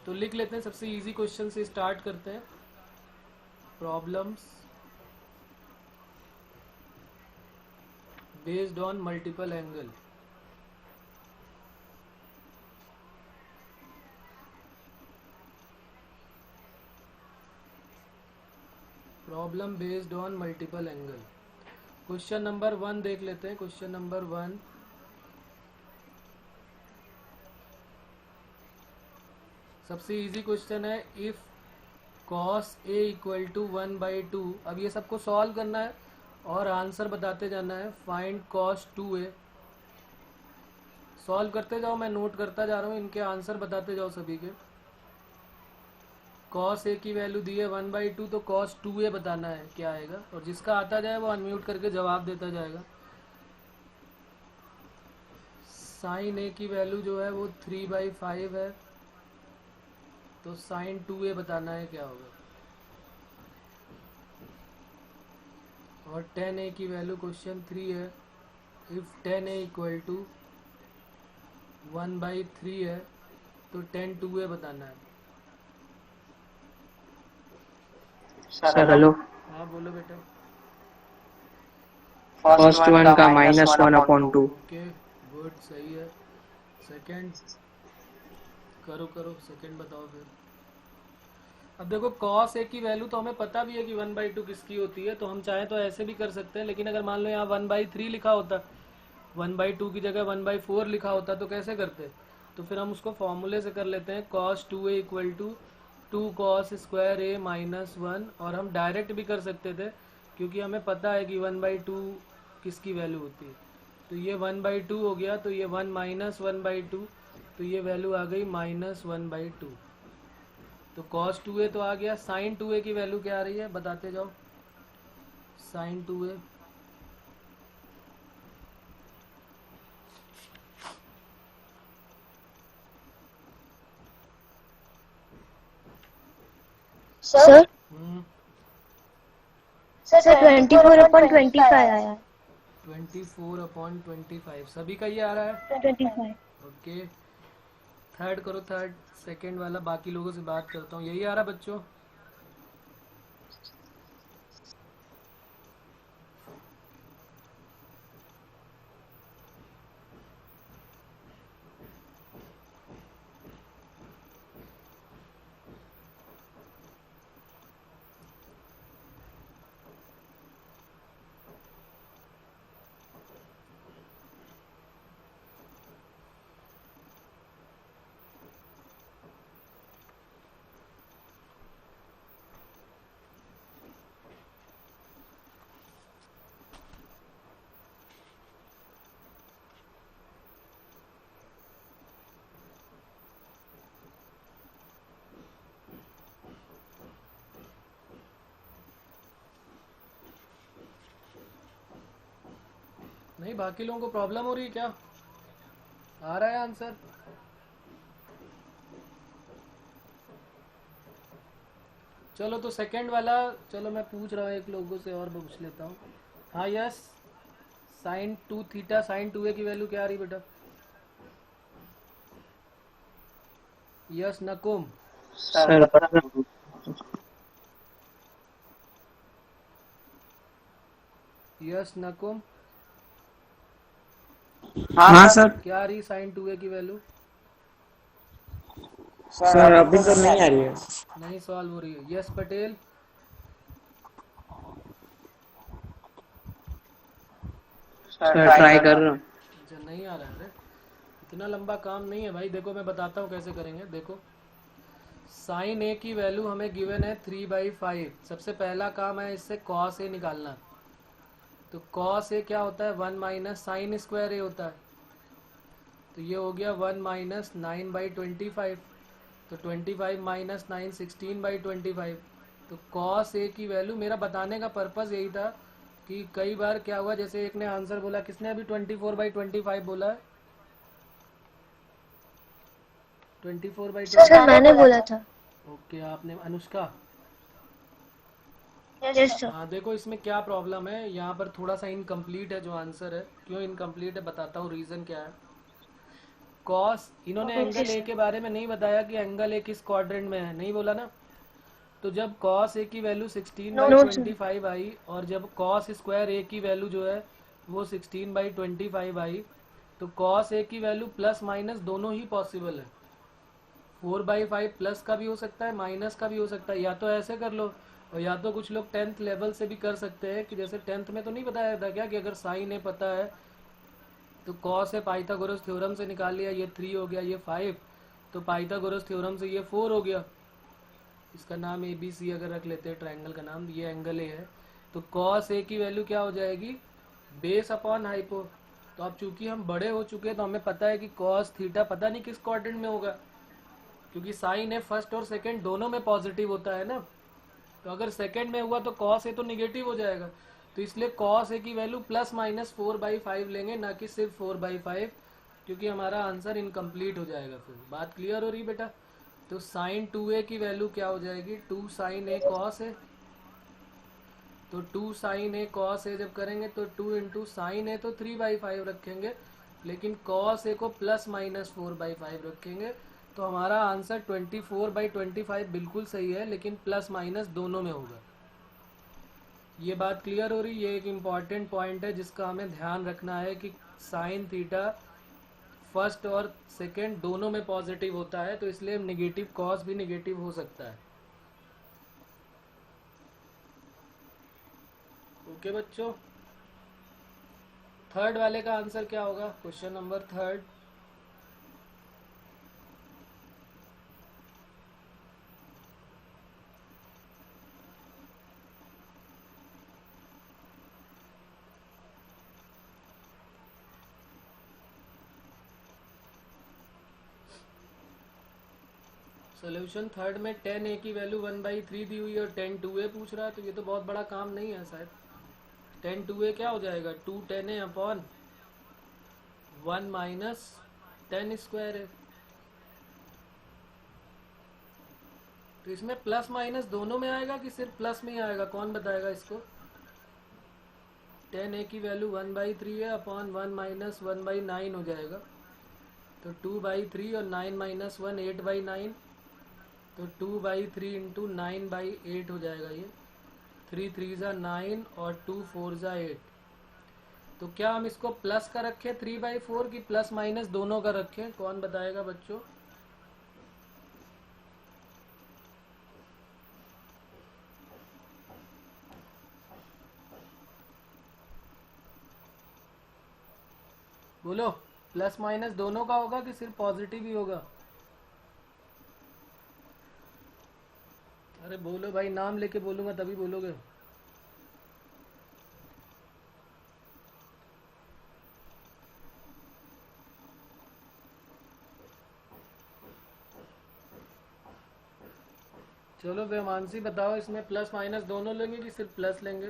तो लिख लेते हैं, सबसे इजी क्वेश्चन से स्टार्ट करते हैं। Problems based on multiple angle. Problem based on multiple angle. Question number 1 देख लेते हैं। क्वेश्चन नंबर 1, सबसे इजी क्वेश्चन है, if cos A equal to 1/2। अब ये सबको सॉल्व करना है और आंसर बताते जाना है। Find cos 2a। सॉल्व करते जाओ, मैं नोट करता जा रहा हूँ, इनके आंसर बताते जाओ सभी के। कॉस ए की वैल्यू दी है 1/2, तो कॉस 2a बताना है क्या आएगा, और जिसका आता जाए वो अनम्यूट करके जवाब देता जाएगा। साइन ए की वैल्यू जो है वो 3/5 है, तो साइन 2a बताना है क्या होगा। और 10a की वैल्यू क्वेश्चन 3 है, इफ 10a इक्वल टू 1/3 है तो 10 2a बताना है।
Sir hello.
हाँ बोलो बेटा।
फर्स्ट वन का -1/2।
ओके गुड, सही है। सेकंड करो करो, सेकंड बताओ फिर। अब देखो cos a की वैल्यू तो हमें पता भी है कि 1/2 किसकी होती है, तो हम चाहें तो ऐसे भी कर सकते हैं, लेकिन अगर मान लो यहाँ 1/3 लिखा होता, 1/2 की जगह 1/4 लिखा होता तो कैसे करते। तो फिर हम उसको फॉर्मूले से कर लेते हैं, cos 2a equal to 2 cos square a minus 1, और हम डायरेक्ट भी कर सकते थे क्योंकि हमें पता है कि 1/2 किसकी वैल्यू होती है। तो ये 1/2 हो गया, तो ये 1 माइनस 1/2, तो ये वैल्यू आ गई -1/2। तो cos 2a तो आ गया, sin 2a की वैल्यू क्या आ रही है बताते जाओ। sin 2a
सर
हम्म,
सर 24/25 आया।
24/25 सभी का ये आ रहा है।
25।
ओके थर्ड करो, थर्ड सेकंड वाला, बाकी लोगों से बात करता हूँ। यही आ रहा बच्चों। नहीं बाकी लोगों को प्रॉब्लम हो रही है क्या, आ रहा है आंसर। चलो तो सेकंड वाला, चलो मैं पूछ रहा हूँ एक लोगों से और पूछ लेता हूँ। हाँ yes, sign 2 theta sine 2a की वैल्यू क्या आ रही बेटा। यस नकुम।
सर
यस नकुम,
हाँ सर।
क्या आ रही साइन 2a की वैल्यू।
सर अभी तो नहीं आ रही है।
नहीं सॉल्व हो रही है। यस पटेल।
सर ट्राई कर रहा हूँ।
अच्छा नहीं आ रहा है, अरे इतना लंबा काम नहीं है भाई। देखो मैं बताता हूँ कैसे करेंगे। देखो साइन ए की वैल्यू हमें गिवन है 3/5। सबसे पहला काम है इससे कॉस ए निकालना। तो कॉस ए क्या होता है, 1 माइनस साइन स्क्वायर ए होता है। तो ये हो गया 1 माइनस 9/25। तो 25 माइनस 9 16/25। तो कॉस ए की वैल्यू, मेरा बताने का पर्पज़ यही था कि कई बार क्या हुआ, जैसे एक ने आंसर बोला, किसने अभी 24/25 बोला है। 24/25।
सर मैंने बोला था।
ओके आपने, अनुष्का।
Yes sir.
हाँ देखो इसमें क्या प्रॉब्लम है, यहाँ पर थोड़ा सा इनकम्प्लीट है जो आंसर है। क्यों इनकम्प्लीट है बताता हूँ, रीज़न क्या है। कॉस, इन्होंने एंगल ए के बारे में नहीं बताया कि एंगल ए किस क्वाड्रेंट में है, नहीं बोला ना। तो जब कॉस ए की वैल्यू 16/25 आई, और जब कॉस स्क्वायर ए की वैल्यू जो है वो 16/25 आई, तो कॉस ए की वैल्यू प्लस माइनस दोनों ही पॉसिबल है। 4/5 प्लस का भी हो सकता है, माइनस का भी हो सकता है। या तो ऐसे कर लो, और या तो कुछ लोग 10th लेवल से भी कर सकते हैं कि जैसे 10th में तो नहीं बताया था क्या कि अगर साइन ए पता है तो कॉस है पाइथागोरस थ्योरम से निकाल लिया, ये 3 हो गया, ये 5, तो पाइथागोरस थ्योरम से ये 4 हो गया। इसका नाम ए बी सी अगर रख लेते हैं, ट्रायंगल का नाम, ये एंगल ए है। तो कॉस ए की वैल्यू क्या हो जाएगी, बेस अपॉन हाइपो। तो अब चूंकि हम बड़े हो चुके हैं तो हमें पता है कि कॉस थीटा पता नहीं किस क्वाड्रेंट में होगा, क्योंकि साइन ए फर्स्ट और सेकंड दोनों में पॉजिटिव होता है ना। तो अगर सेकंड में हुआ तो कॉस ए तो निगेटिव हो जाएगा, तो इसलिए कॉस ए की वैल्यू +-4/5 लेंगे, ना कि सिर्फ 4/5, क्योंकि हमारा आंसर इनकम्प्लीट हो जाएगा। फिर बात क्लियर हो रही बेटा? तो साइन 2a की वैल्यू क्या हो जाएगी, 2 sin a cos a। तो 2 sin a cos a जब करेंगे तो 2 इंटू साइन ए तो 3/5 रखेंगे, लेकिन cos a को +-4/5 रखेंगे। तो हमारा आंसर 24/25 बिल्कुल सही है, लेकिन प्लस माइनस दोनों में होगा। ये बात क्लियर हो रही? ये एक इम्पॉर्टेंट पॉइंट है जिसका हमें ध्यान रखना है कि साइन थीटा फर्स्ट और सेकंड दोनों में पॉजिटिव होता है, तो इसलिए नेगेटिव कॉस भी नेगेटिव हो सकता है। ओके बच्चों, थर्ड वाले का आंसर क्या होगा? Question number third, solution third में 10a की वैल्यू 1/3 दी हुई है और 10 2a पूछ रहा है, तो ये तो बहुत बड़ा काम नहीं है शायद। 10 2a क्या हो जाएगा, 2 10a अपॉन 1 माइनस 10 स्क्वायर है। तो इसमें प्लस माइनस दोनों में आएगा कि सिर्फ प्लस में ही आएगा, कौन बताएगा इसको? 10a की वैल्यू 1/3 है अपॉन 1 माइनस 1/9 हो जाएगा, तो 2/3 और 9 माइनस 1 8/9, तो 2/3 इंटू 9/8 हो जाएगा। ये 3 3 ज़ा 9 और 2 4 ज़ा 8। तो क्या हम इसको प्लस का रखें 3/4 की प्लस माइनस दोनों का रखें, कौन बताएगा बच्चों? बोलो, प्लस माइनस दोनों का होगा कि सिर्फ पॉजिटिव ही होगा? अरे बोलो भाई, नाम लेके बोलूंगा तभी बोलोगे। चलो वेमांसी बताओ, इसमें प्लस माइनस दोनों लेंगे कि सिर्फ प्लस लेंगे?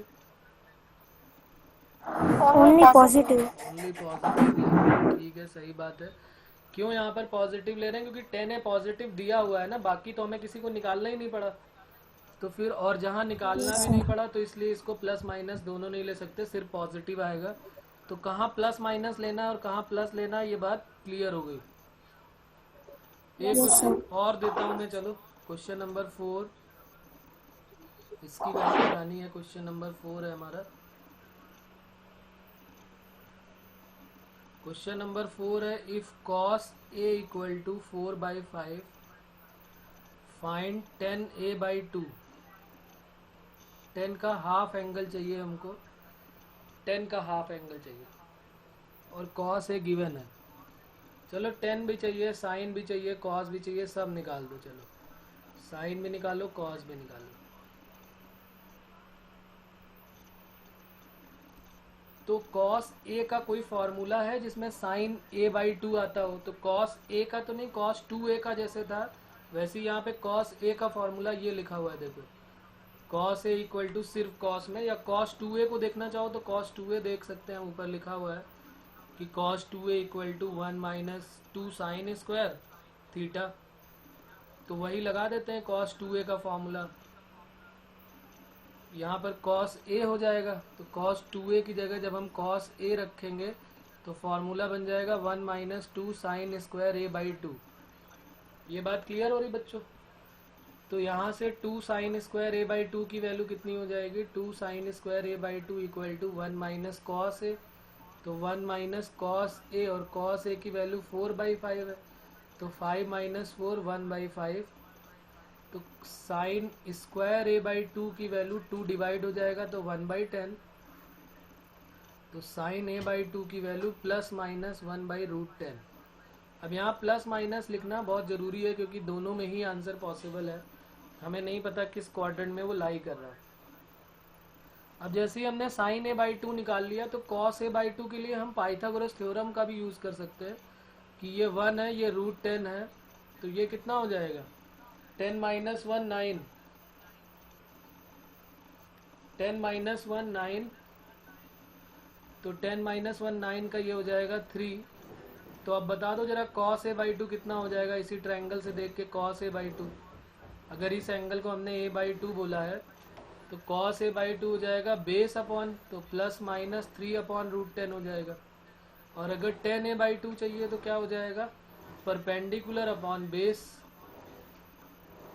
Only positive.
ओनली पॉजिटिव लेंगे, ठीक है, सही बात है। क्यों यहाँ पर पॉजिटिव ले रहे हैं? क्योंकि 10 है पॉजिटिव दिया हुआ है ना, बाकी तो हमें किसी को निकालना ही नहीं पड़ा, तो फिर और जहाँ निकालना भी नहीं पड़ा तो इसलिए इसको प्लस माइनस दोनों नहीं ले सकते, सिर्फ पॉजिटिव आएगा। तो कहाँ प्लस माइनस लेना है और कहाँ प्लस लेना है, ये बात क्लियर हो गई। एक क्वेश्चन और देता हूँ मैं, चलो क्वेश्चन नंबर 4, इसकी वैल्यू लगानी है। क्वेश्चन नंबर 4 है हमारा। क्वेश्चन नंबर 4 है, if cos a equal to 4/5 find 10a/2। 10 का हाफ एंगल चाहिए हमको, 10 का हाफ एंगल चाहिए और cos a गिवन है। चलो 10 भी चाहिए, साइन भी चाहिए, cos भी चाहिए, सब निकाल दो। चलो साइन भी निकालो, cos भी निकालो। तो cos a का कोई फॉर्मूला है जिसमें sin a/2 आता हो? तो cos a का तो नहीं, cos 2a का जैसे था वैसे यहाँ पे cos a का फॉर्मूला ये लिखा हुआ है, देखो cos a इक्वल टू सिर्फ cos में, या cos 2a को देखना चाहो तो cos 2a देख सकते हैं, ऊपर लिखा हुआ है कि cos 2a equal to 1 minus 2 sine square theta. तो वही लगा देते हैं cos 2a का फॉर्मूला, यहाँ पर cos a हो जाएगा। तो cos 2a की जगह जब हम cos a रखेंगे तो फॉर्मूला बन जाएगा 1 माइनस 2 साइन स्क्वायर a/2। ये बात क्लियर हो रही बच्चों? तो यहाँ से 2 साइन स्क्वायर a/2 की वैल्यू कितनी हो जाएगी, 2 sine square a/2 equal to 1 minus cos A. तो 1 माइनस कॉस ए, और कॉस ए की वैल्यू 4/5 है, तो 5 माइनस 4 1/5। तो साइन स्क्वायर a/2 की वैल्यू 2 डिवाइड हो जाएगा तो 1/10। तो साइन a/2 की वैल्यू प्लस माइनस 1/√10। अब यहाँ प्लस माइनस लिखना बहुत ज़रूरी है क्योंकि दोनों में ही आंसर पॉसिबल है, हमें नहीं पता किस क्वाड्रेंट में वो लाई कर रहा है। अब जैसे ही हमने साइन ए बाई 2 निकाल लिया तो कॉस ए बाई 2 के लिए हम पाइथागोरस थ्योरम का भी यूज़ कर सकते हैं कि ये 1 है, ये √10 है, तो ये कितना हो जाएगा 10 - 1 9, 10 - 1 9, तो 10 - 1 9 का ये हो जाएगा 3। तो अब बता दो जरा कॉस ए बाई 2 कितना हो जाएगा इसी ट्रायंगल से देख के। कॉस ए बाई 2, अगर इस एंगल को हमने ए बाई 2 बोला है तो कॉस ए बाई 2 हो जाएगा बेस अपॉन, तो +-3/√10 हो जाएगा। और अगर 10 ए बाई 2 चाहिए तो क्या हो जाएगा परपेंडिकुलर अपॉन बेस,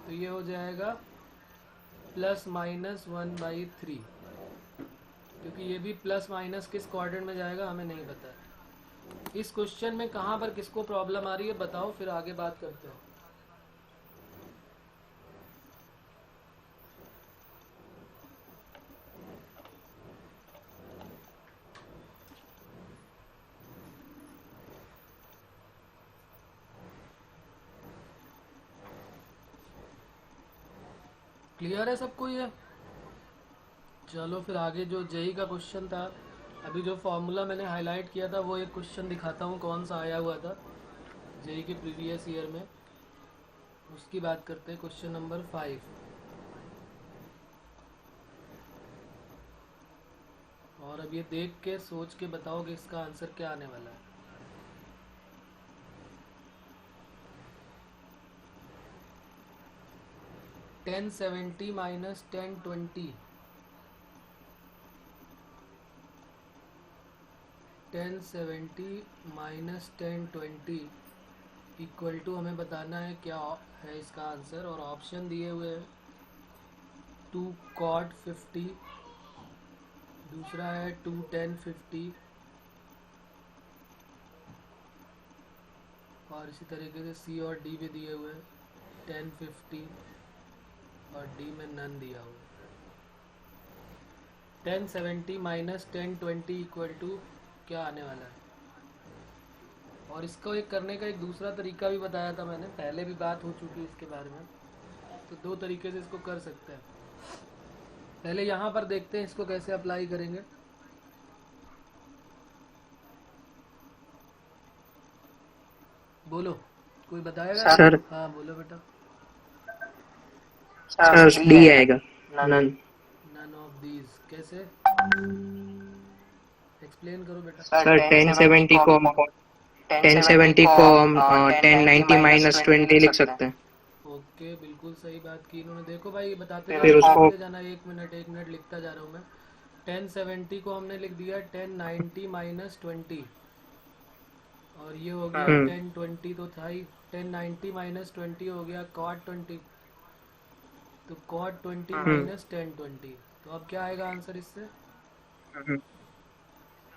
तो ये हो जाएगा +-1/3, क्योंकि ये भी प्लस माइनस किस क्वाड्रेंट में जाएगा हमें नहीं पता। इस क्वेश्चन में कहाँ पर किसको प्रॉब्लम आ रही है बताओ, फिर आगे बात करते हैं। क्लियर है सबको ये? चलो फिर आगे जो जेई का क्वेश्चन था, अभी जो फॉर्मूला मैंने हाईलाइट किया था वो एक क्वेश्चन दिखाता हूँ कौन सा आया हुआ था जेई के प्रीवियस ईयर में, उसकी बात करते हैं। क्वेश्चन नंबर 5, और अब ये देख के सोच के बताओ कि इसका आंसर क्या आने वाला है। -1070 -1020, 1070 -1020 इक्वल टू हमें बताना है क्या है इसका आंसर, और ऑप्शन दिए हुए हैं 2 cot 50, दूसरा है 2 tan 50, और इसी तरीके से सी और डी भी दिए हुए हैं 10 50, और डी में नन दिया हुआ है। 1070 -1020 इक्वल टू क्या आने वाला है। और इसको एक करने का एक दूसरा तरीका भी बताया था मैंने, पहले भी बात हो चुकी है इसके बारे में, तो 2 तरीके से इसको कर सकते हैं। पहले यहाँ पर देखते हैं इसको कैसे अप्लाई करेंगे। बोलो, कोई बताएगा?
सर।
हाँ बोलो बेटा।
सर डी आएगा, नन।
नन ऑफ दीज, कैसे एक्सप्लेन करो बेटा।
सर 1070 को हम 1090 -20 लिख सकते हैं।
ओके, बिल्कुल सही बात की इन्होंने। देखो भाई बताते
फिर उसको
जाना, जाना 1 मिनट लिखता जा रहा हूँ मैं। 1070 को हमने लिख दिया 1090 -20, और ये हो गया 1020 तो था ही, 1090 -20 हो गया cot 20, तो cot 20 -1020, तो अब क्या आएगा आंसर इससे?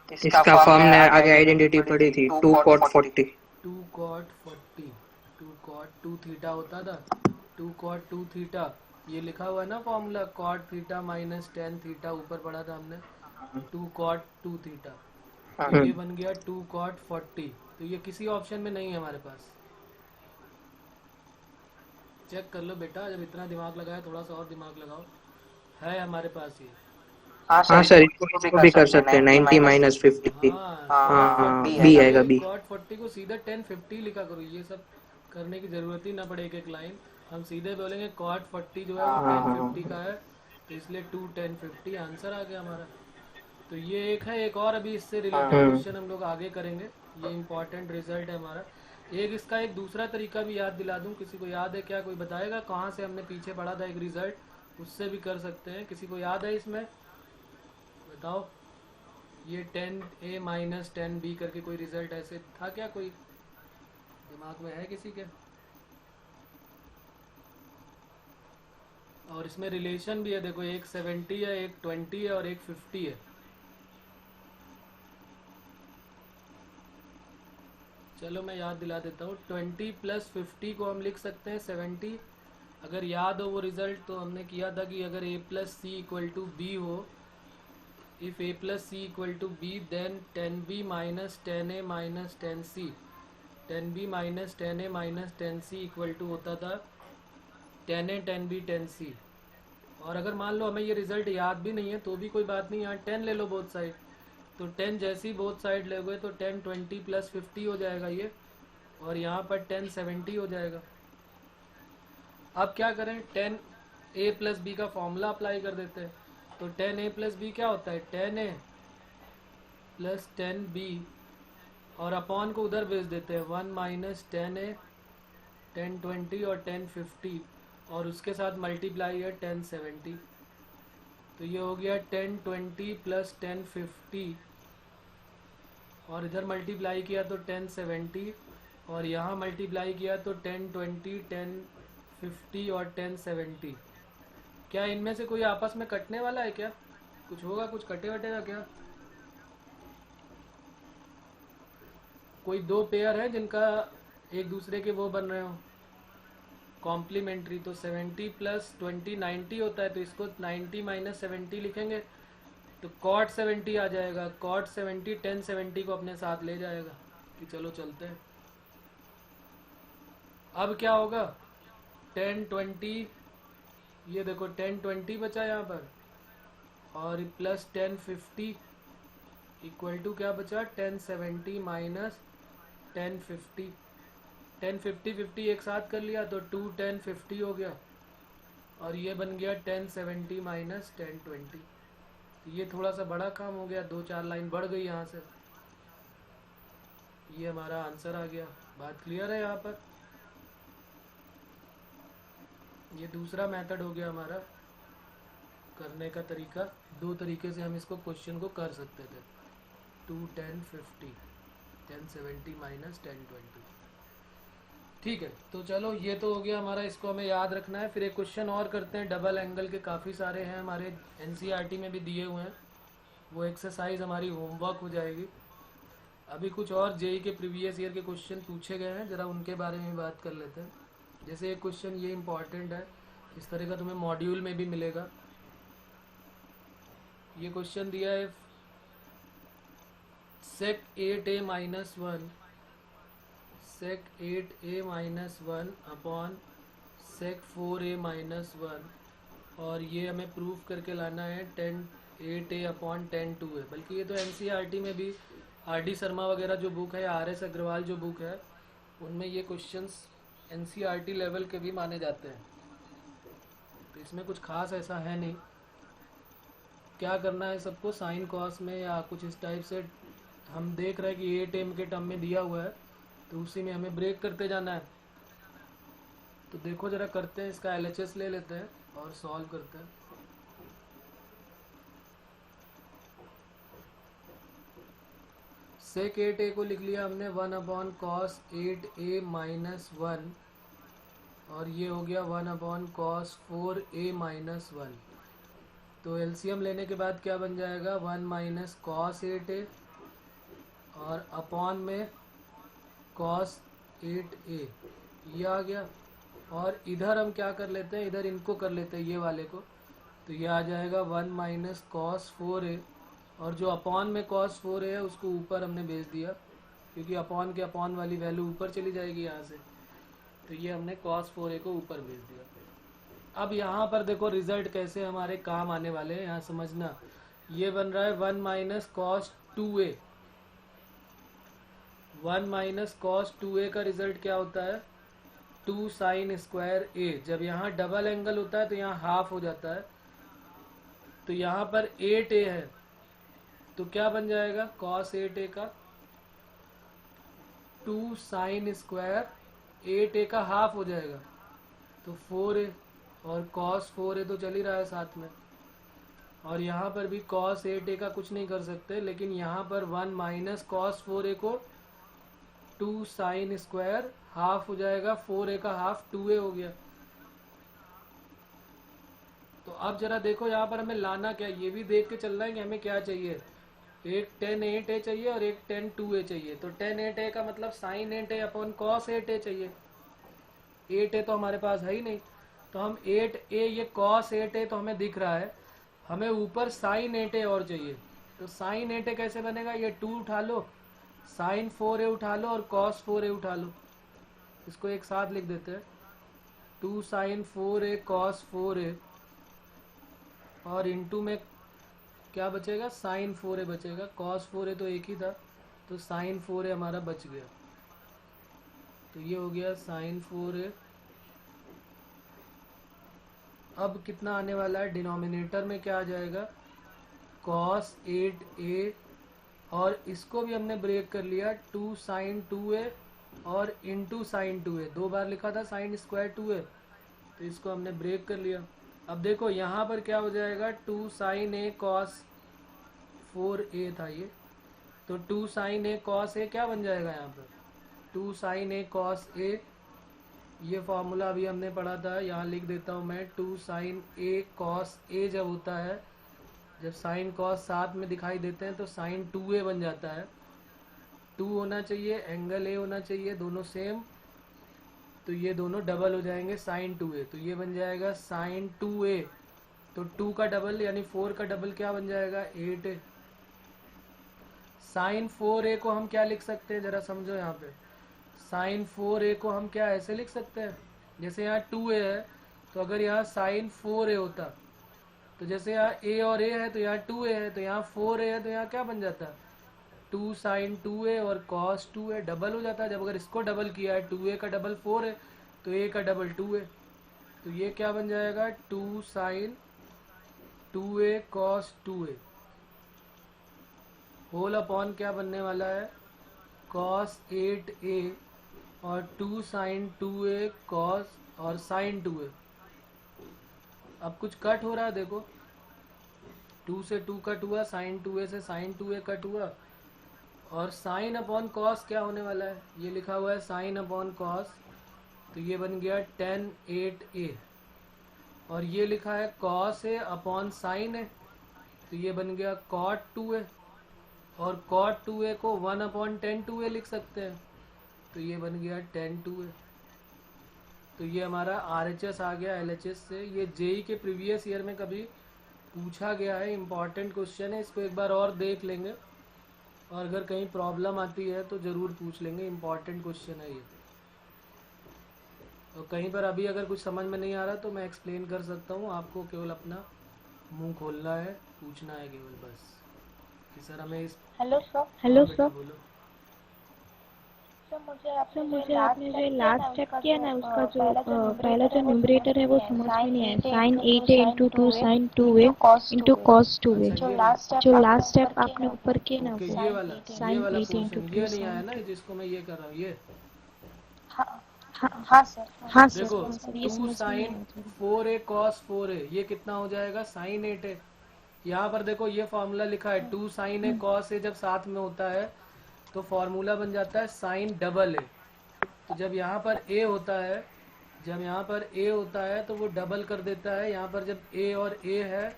इसका फॉर्म ने आगे आइडेंटिटी पढ़ी थी 2 cot 40।
2 cot 40, 2 cot 2 थीटा होता था, 2 cot 2 थीटा, ये लिखा हुआ है ना फॉर्मूला, cot थीटा -10 थीटा ऊपर पढ़ा था हमने, 2 cot 2 थीटा, तो ये बन गया 2 cot 40। तो ये किसी ऑप्शन में नहीं है हमारे पास, चेक कर लो बेटा, जब इतना दिमाग लगाया थोड़ा सा और दिमाग लगाओ, है हमारे पास ये।
हाँ सर, इसको भी कर सकते हैं 90 -50। हाँ बी आएगा, बी।
cot 40 को सीधा 1050 लिखा करो, ये सब करने की जरूरत ही ना पड़े एक लाइन, हम सीधे बोलेंगे cot 40 जो है वो 1050 का है, तो इसलिए 2 1050 आंसर आ गया हमारा। तो ये एक है, एक और अभी इससे रिलेटेड क्वेश्चन हम लोग आगे करेंगे, ये इम्पोर्टेंट रिजल्ट है हमारा। एक इसका एक दूसरा तरीका भी याद दिला दूं, किसी को याद है क्या? कोई बताएगा कहाँ से हमने पीछे पढ़ा था एक रिजल्ट, उससे भी कर सकते हैं। किसी को याद है इसमें? बताओ। ये 10A - 10B करके कोई रिजल्ट ऐसे था क्या, कोई दिमाग में है किसी के? और इसमें रिलेशन भी है, देखो एक 70 है, एक 20 है और एक 50 है। चलो मैं याद दिला देता हूँ, 20 + 50 को हम लिख सकते हैं 70। अगर याद हो वो रिजल्ट, तो हमने किया था कि अगर A + C = B हो, if A + C = B, then 10B - 10A - 10C, 10B - 10A - 10C equal to होता था 10A 10B 10C। और अगर मान लो हमें ये रिजल्ट याद भी नहीं है तो भी कोई बात नहीं, यहाँ 10 ले लो बोथ साइड। तो 10 जैसे ही बोथ साइड लोगे तो 10 20 प्लस 50 हो जाएगा ये, और यहाँ पर 10 70 हो जाएगा। अब क्या करें, 10 a प्लस बी का फॉर्मूला अप्लाई कर देते हैं। तो 10 a प्लस बी क्या होता है, 10 a प्लस 10 b, और अपॉन को उधर भेज देते हैं, 1 माइनस 10 a 10 20 और 10 50, और उसके साथ मल्टीप्लाई है 10 70। तो ये हो गया 10 20 प्लस 10 50, और इधर मल्टीप्लाई किया तो 10 70, और यहाँ मल्टीप्लाई किया तो 10 20 10 50 और 10 70। क्या इनमें से कोई आपस में कटने वाला है क्या, कुछ होगा, कुछ कटे वटेगा क्या? कोई दो पेयर है जिनका एक दूसरे के वो बन रहे हो कॉम्प्लीमेंट्री। तो 70 प्लस 20 90 होता है, तो इसको 90 माइनस 70 लिखेंगे तो कॉट 70 आ जाएगा। कॉट 70 10 70 को अपने साथ ले जाएगा कि चलो चलते हैं। अब क्या होगा, 10 20, ये देखो 10 20 बचा यहाँ पर, और प्लस 10 50 इक्वल टू क्या बचा, 10 70 माइनस 10 50। 10 50 50 एक साथ कर लिया तो 2 10 50 हो गया, और ये बन गया 10 70 माइनस 10 20। तो ये थोड़ा सा बड़ा काम हो गया, 2-4 लाइन बढ़ गई यहाँ से। ये हमारा आंसर आ गया। बात क्लियर है यहाँ पर? ये दूसरा मेथड हो गया हमारा करने का तरीका। दो तरीके से हम इसको क्वेश्चन को कर सकते थे, 2 10 50 10 70 माइनस 10 20। ठीक है, तो चलो ये तो हो गया हमारा, इसको हमें याद रखना है। फिर एक क्वेश्चन और करते हैं, डबल एंगल के काफ़ी सारे हैं हमारे एनसीईआरटी में भी दिए हुए हैं, वो एक्सरसाइज हमारी होमवर्क हो जाएगी। अभी कुछ और जेई के प्रीवियस ईयर के क्वेश्चन पूछे गए हैं, ज़रा उनके बारे में बात कर लेते हैं। जैसे एक क्वेश्चन ये इम्पॉर्टेंट है, इस तरह का तुम्हें मॉड्यूल में भी मिलेगा। ये क्वेश्चन दिया है, sec 8a minus 1 sec 8a minus 1 upon sec 4a minus 1, और ये हमें प्रूफ करके लाना है 10 8a अपॉन 10 2a। बल्कि ये तो एनसीईआरटी में भी आर.डी. शर्मा वगैरह जो बुक है, आर.एस. अग्रवाल जो बुक है, उनमें ये क्वेश्चंस एनसीईआरटी लेवल के भी माने जाते हैं। तो इसमें कुछ खास ऐसा है नहीं। क्या करना है सबको, साइन कॉस में या कुछ इस टाइप से हम देख रहे हैं कि 8m के टर्म में दिया हुआ है, तो उसी में हमें ब्रेक करते जाना है। तो देखो जरा करते हैं, इसका LHS ले लेते हैं और सॉल्व करते हैं। सेक 8a को लिख लिया हमने 1 अपॉन कॉस 8a माइनस 1, और ये हो गया 1 अपॉन कॉस 4a माइनस 1। तो एलसीएम लेने के बाद क्या बन जाएगा, 1 माइनस कॉस 8a और अपॉन में कॉस 8a, ये आ गया। और इधर हम क्या कर लेते हैं, इधर इनको कर लेते हैं ये वाले को, तो ये आ जाएगा 1 माइनस कॉस 4a, और जो अपॉन में कॉस 4a है उसको ऊपर हमने भेज दिया, क्योंकि अपॉन के अपॉन वाली वैल्यू ऊपर चली जाएगी यहाँ से, तो ये हमने कॉस 4a को ऊपर भेज दिया। अब यहाँ पर देखो रिजल्ट कैसे हमारे काम आने वाले हैं, यहाँ समझना। ये बन रहा है 1 minus cos 2a। 1 minus cos 2a का रिजल्ट क्या होता है, 2 साइन स्क्वायर a। जब यहाँ डबल एंगल होता है तो यहाँ हाफ हो जाता है, तो यहाँ पर 8a है, तो क्या बन जाएगा, कॉस 8a का 2 साइन स्क्वायर 8a का हाफ हो जाएगा, तो 4a, और कॉस 4a तो चल ही रहा है साथ में। और यहाँ पर भी कॉस 8a का कुछ नहीं कर सकते, लेकिन यहाँ पर 1 माइनस कॉस 4a को 2 साइन स्क्वायर हाफ हो जाएगा, 4a का हाफ 2a हो गया। तो अब जरा देखो यहाँ पर हमें लाना क्या, ये भी देख के चलना है कि हमें क्या चाहिए। एक 10 8a चाहिए और एक 10 2a चाहिए। तो 10 8a का मतलब sign 8a upon cos 8a चाहिए। 8a तो हमारे पास है ही नहीं, तो हम 8a, ये कॉस 8a तो हमें दिख रहा है, हमें ऊपर साइन 8a और चाहिए। तो साइन 8a कैसे बनेगा, ये 2 उठा लो, साइन 4a उठा लो और कॉस 4a उठा लो, इसको एक साथ लिख देते हैं। 2 साइन 4a कॉस 4a और इंटू में क्या बचेगा, साइन 4a बचेगा। कॉस 4a तो एक ही था, तो साइन 4a हमारा बच गया। तो ये हो गया साइन 4a। अब कितना आने वाला है, डिनोमिनेटर में क्या आ जाएगा, कॉस 8a, और इसको भी हमने ब्रेक कर लिया 2 साइन 2a और इंटू साइन 2a, 2 बार लिखा था साइन स्क्वायर 2a, तो इसको हमने ब्रेक कर लिया। अब देखो यहाँ पर क्या हो जाएगा, 2 साइन a कॉस 4a था ये, तो 2 साइन a कॉस a क्या बन जाएगा यहाँ पर, 2 साइन a कॉस a। ये फॉर्मूला अभी हमने पढ़ा था, यहाँ लिख देता हूँ मैं। 2 साइन a कॉस a जब होता है, जब साइन कॉस साथ में दिखाई देते हैं तो साइन 2a बन जाता है। 2 होना चाहिए, एंगल a होना चाहिए, दोनों सेम, तो ये दोनों डबल हो जाएंगे साइन 2a, तो ये बन जाएगा साइन 2a। तो 2 का डबल यानी 4 का डबल क्या बन जाएगा, 8a। साइन 4a को हम क्या लिख सकते हैं, जरा समझो यहाँ पे। साइन 4a को हम क्या ऐसे लिख सकते हैं, जैसे यहाँ 2a है, तो अगर यहाँ साइन 4a होता, तो जैसे यहाँ a और a है तो यहाँ 2a है, तो यहाँ 4a है, तो यहाँ क्या बन जाता, 2 साइन 2a और कॉस 2a, डबल हो जाता है। जब अगर इसको डबल किया है, 2a का डबल 4 है, तो a का डबल 2a, तो ये क्या बन जाएगा, 2 sine 2a cos 2a whole upon क्या बनने वाला है, कॉस 8a और 2 साइन 2a कॉस और साइन 2a। अब कुछ कट हो रहा है, देखो 2 से 2 कट हुआ, साइन 2a से साइन 2a कट हुआ, और साइन अपॉन कॉस क्या होने वाला है, ये लिखा हुआ है साइन अपॉन कॉस, तो ये बन गया tan 8a, और ये लिखा है cos a upon sine a, तो ये बन गया cot 2a, और cot 2a को 1 अपॉन tan 2a लिख सकते हैं, तो ये बन गया tan 2a। तो ये हमारा RHS आ गया LHS से। ये जेई के प्रीवियस ईयर में कभी पूछा गया है, इम्पॉर्टेंट क्वेश्चन है, इसको एक बार और देख लेंगे, और अगर कहीं प्रॉब्लम आती है तो ज़रूर पूछ लेंगे, इम्पॉर्टेंट क्वेश्चन है ये। तो कहीं पर अभी अगर कुछ समझ में नहीं आ रहा तो मैं एक्सप्लेन कर सकता हूँ, आपको केवल अपना मुंह खोलना है, पूछना है केवल बस कि सर हमें इस।
Hello sir.
हेलो
बेटा
सर।
बोलो।
सर मुझे
आपने जो लास्ट स्टेप किया ना, उसका जो
पहला जो न्यूमरेटर है वो समझ में नहीं आया। Sine 8a into 2 sine 2a into cos 2a।
अच्छा,
जो लास्ट स्टेप आपने ऊपर किया ना,
ओके,
वो
ये वाला
साइन 8
पोर्शन
इंटू
ये
2
नहीं आया ना, जिसको मैं ये कर रहा हूँ, ये
हाँ सर। हाँ सर,
देखो
ये
2
समझ में
साइन
नहीं आया।
4a कॉस 4a, ये कितना हो जाएगा, साइन 8a। यहाँ पर देखो ये फॉर्मूला लिखा है 2 साइन a कॉस a, जब साथ में होता है तो फॉर्मूला बन जाता है साइन डबल a। तो जब यहाँ पर a होता है, जब यहाँ पर a होता है तो वो डबल कर देता है, यहाँ पर जब a और a है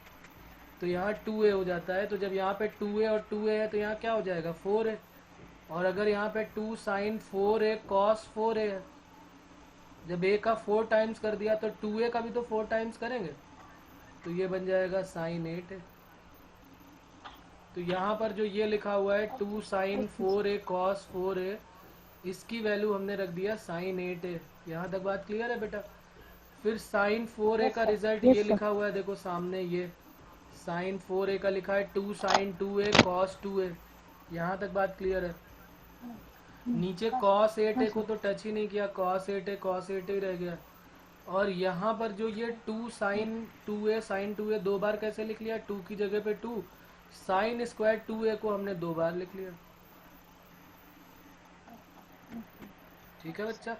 तो यहाँ 2a हो जाता है, तो जब यहाँ पे 2a और 2a है तो यहाँ क्या हो जाएगा, 4a। और अगर यहाँ पे 2 साइन 4a कॉस 4a है, जब a का 4 टाइम्स कर दिया तो 2a का भी तो 4 टाइम्स करेंगे, तो ये बन जाएगा साइन 8a। तो यहाँ पर जो ये लिखा हुआ है 2 साइन 4a कॉस 4a, इसकी वैल्यू हमने रख दिया साइन 8a। यहाँ तक बात क्लियर है बेटा। फिर साइन 4a का रिजल्ट ये लिखा हुआ है, देखो सामने ये साइन 4a का लिखा है 2 साइन 2a कॉस 2a। यहाँ तक बात क्लियर है। नीचे कॉस 8a को तो टच ही नहीं किया, कॉस 8a ही रह गया। और यहाँ पर जो ये 2 साइन 2a दो बार कैसे लिख लिया, 2 की जगह पे 2, साइन स्क्वायर 2a को हमने 2 बार लिख लिया। ठीक है बच्चा।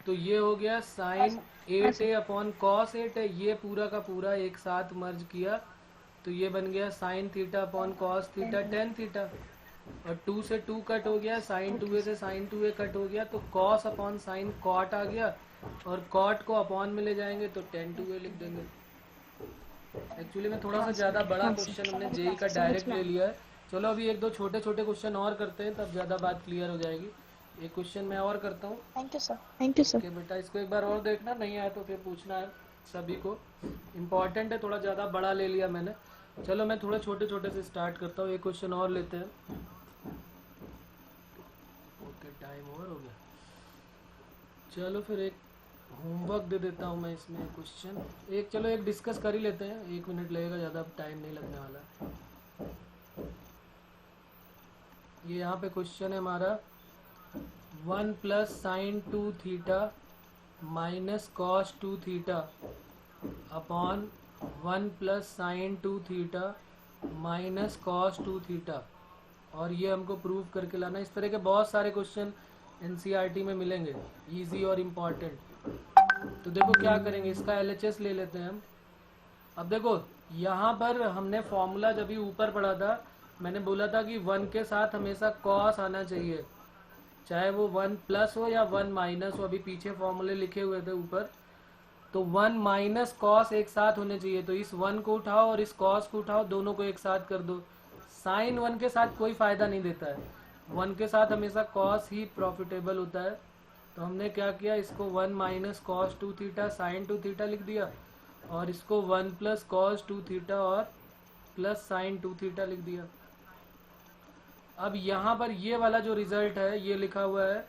तो ये हो गया sign 8a upon cos 8a, ये पूरा का पूरा एक साथ मर्ज किया, तो ये बन गया sign theta upon cos theta tan theta. और 2 से 2 कट हो गया, साइन 2a से साइन 2a कट हो गया, तो कॉस अपॉन साइन कॉट आ गया, और कॉट को अपॉन में ले जाएंगे तो टेन 2a लिख देंगे। एक्चुअली में थोड़ा सा ज़्यादा बड़ा क्वेश्चन हमने जेई का डायरेक्ट ले लिया है। चलो अभी एक दो छोटे छोटे क्वेश्चन और करते हैं, तब ज़्यादा बात क्लियर हो जाएगी। एक क्वेश्चन मैं और करता हूँ।
Thank you sir. Thank you sir.
Okay बेटा, इसको एक बार और देखना, नहीं आया तो फिर पूछना है सभी को, इम्पॉर्टेंट है, थोड़ा ज़्यादा बड़ा ले लिया मैंने। चलो मैं थोड़ा छोटे छोटे से स्टार्ट करता हूँ, एक क्वेश्चन और लेते हैं। ओके, टाइम ओवर हो गया। चलो फिर एक होमवर्क दे देता हूँ मैं इसमें क्वेश्चन एक, चलो एक डिस्कस कर ही लेते हैं, 1 मिनट लगेगा, ज़्यादा टाइम नहीं लगने वाला। ये यहाँ पे क्वेश्चन है हमारा 1 plus sign 2 theta minus cos 2 theta upon 1 plus sign 2 theta minus cos 2 theta, और ये हमको प्रूव करके लाना। इस तरह के बहुत सारे क्वेश्चन एनसीईआरटी में मिलेंगे, इजी और इम्पॉर्टेंट। तो देखो क्या करेंगे, इसका एलएचएस ले लेते हैं हम। अब देखो यहाँ पर हमने फॉर्मूला जब भी ऊपर पढ़ा था, मैंने बोला था कि 1 के साथ हमेशा कॉस आना चाहिए, चाहे वो 1 प्लस हो या 1 माइनस हो। अभी पीछे फॉर्मूले लिखे हुए थे ऊपर, तो 1 माइनस कॉस एक साथ होने चाहिए। तो इस 1 को उठाओ और इस कॉस को उठाओ, दोनों को एक साथ कर दो। साइन 1 के साथ कोई फायदा नहीं देता है, 1 के साथ हमेशा कॉस ही प्रॉफिटेबल होता है। तो हमने क्या किया, इसको 1 minus cos 2 theta sine 2 theta लिख दिया, और इसको 1 प्लस कॉस 2 थीटा और प्लस साइन 2 थीटा लिख दिया। अब यहाँ पर ये वाला जो रिजल्ट है ये लिखा हुआ है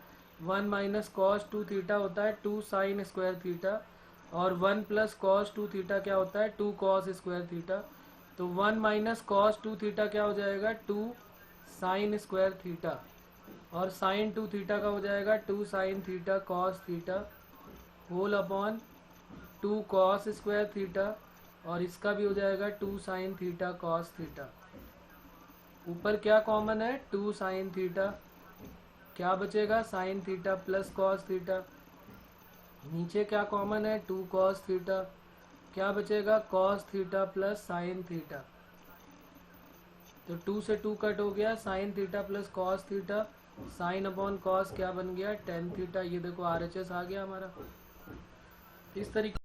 1 माइनस कॉस 2 थीटा होता है 2 साइन स्क्वायर थीटा, और 1 प्लस कॉस 2 थीटा क्या होता है 2 कॉस स्क्वायर थीटा। तो 1 माइनस कॉस 2 थीटा क्या हो जाएगा 2 साइन स्क्वायर थीटा, और साइन 2 थीटा का हो जाएगा 2 sine theta cos theta whole upon 2 cos square theta, और इसका भी हो जाएगा 2 साइन थीटा कॉस थीटा। ऊपर क्या कॉमन है 2 साइन थीटा, क्या बचेगा sine theta plus cos theta. नीचे क्या कॉमन है 2 कॉस थीटा, क्या बचेगा cos theta plus sine theta. तो 2 से 2 कट हो गया, sine theta plus cos theta, sign upon cos क्या बन गया tan थीटा। ये देखो आरएचएस आ गया हमारा। इस तरीके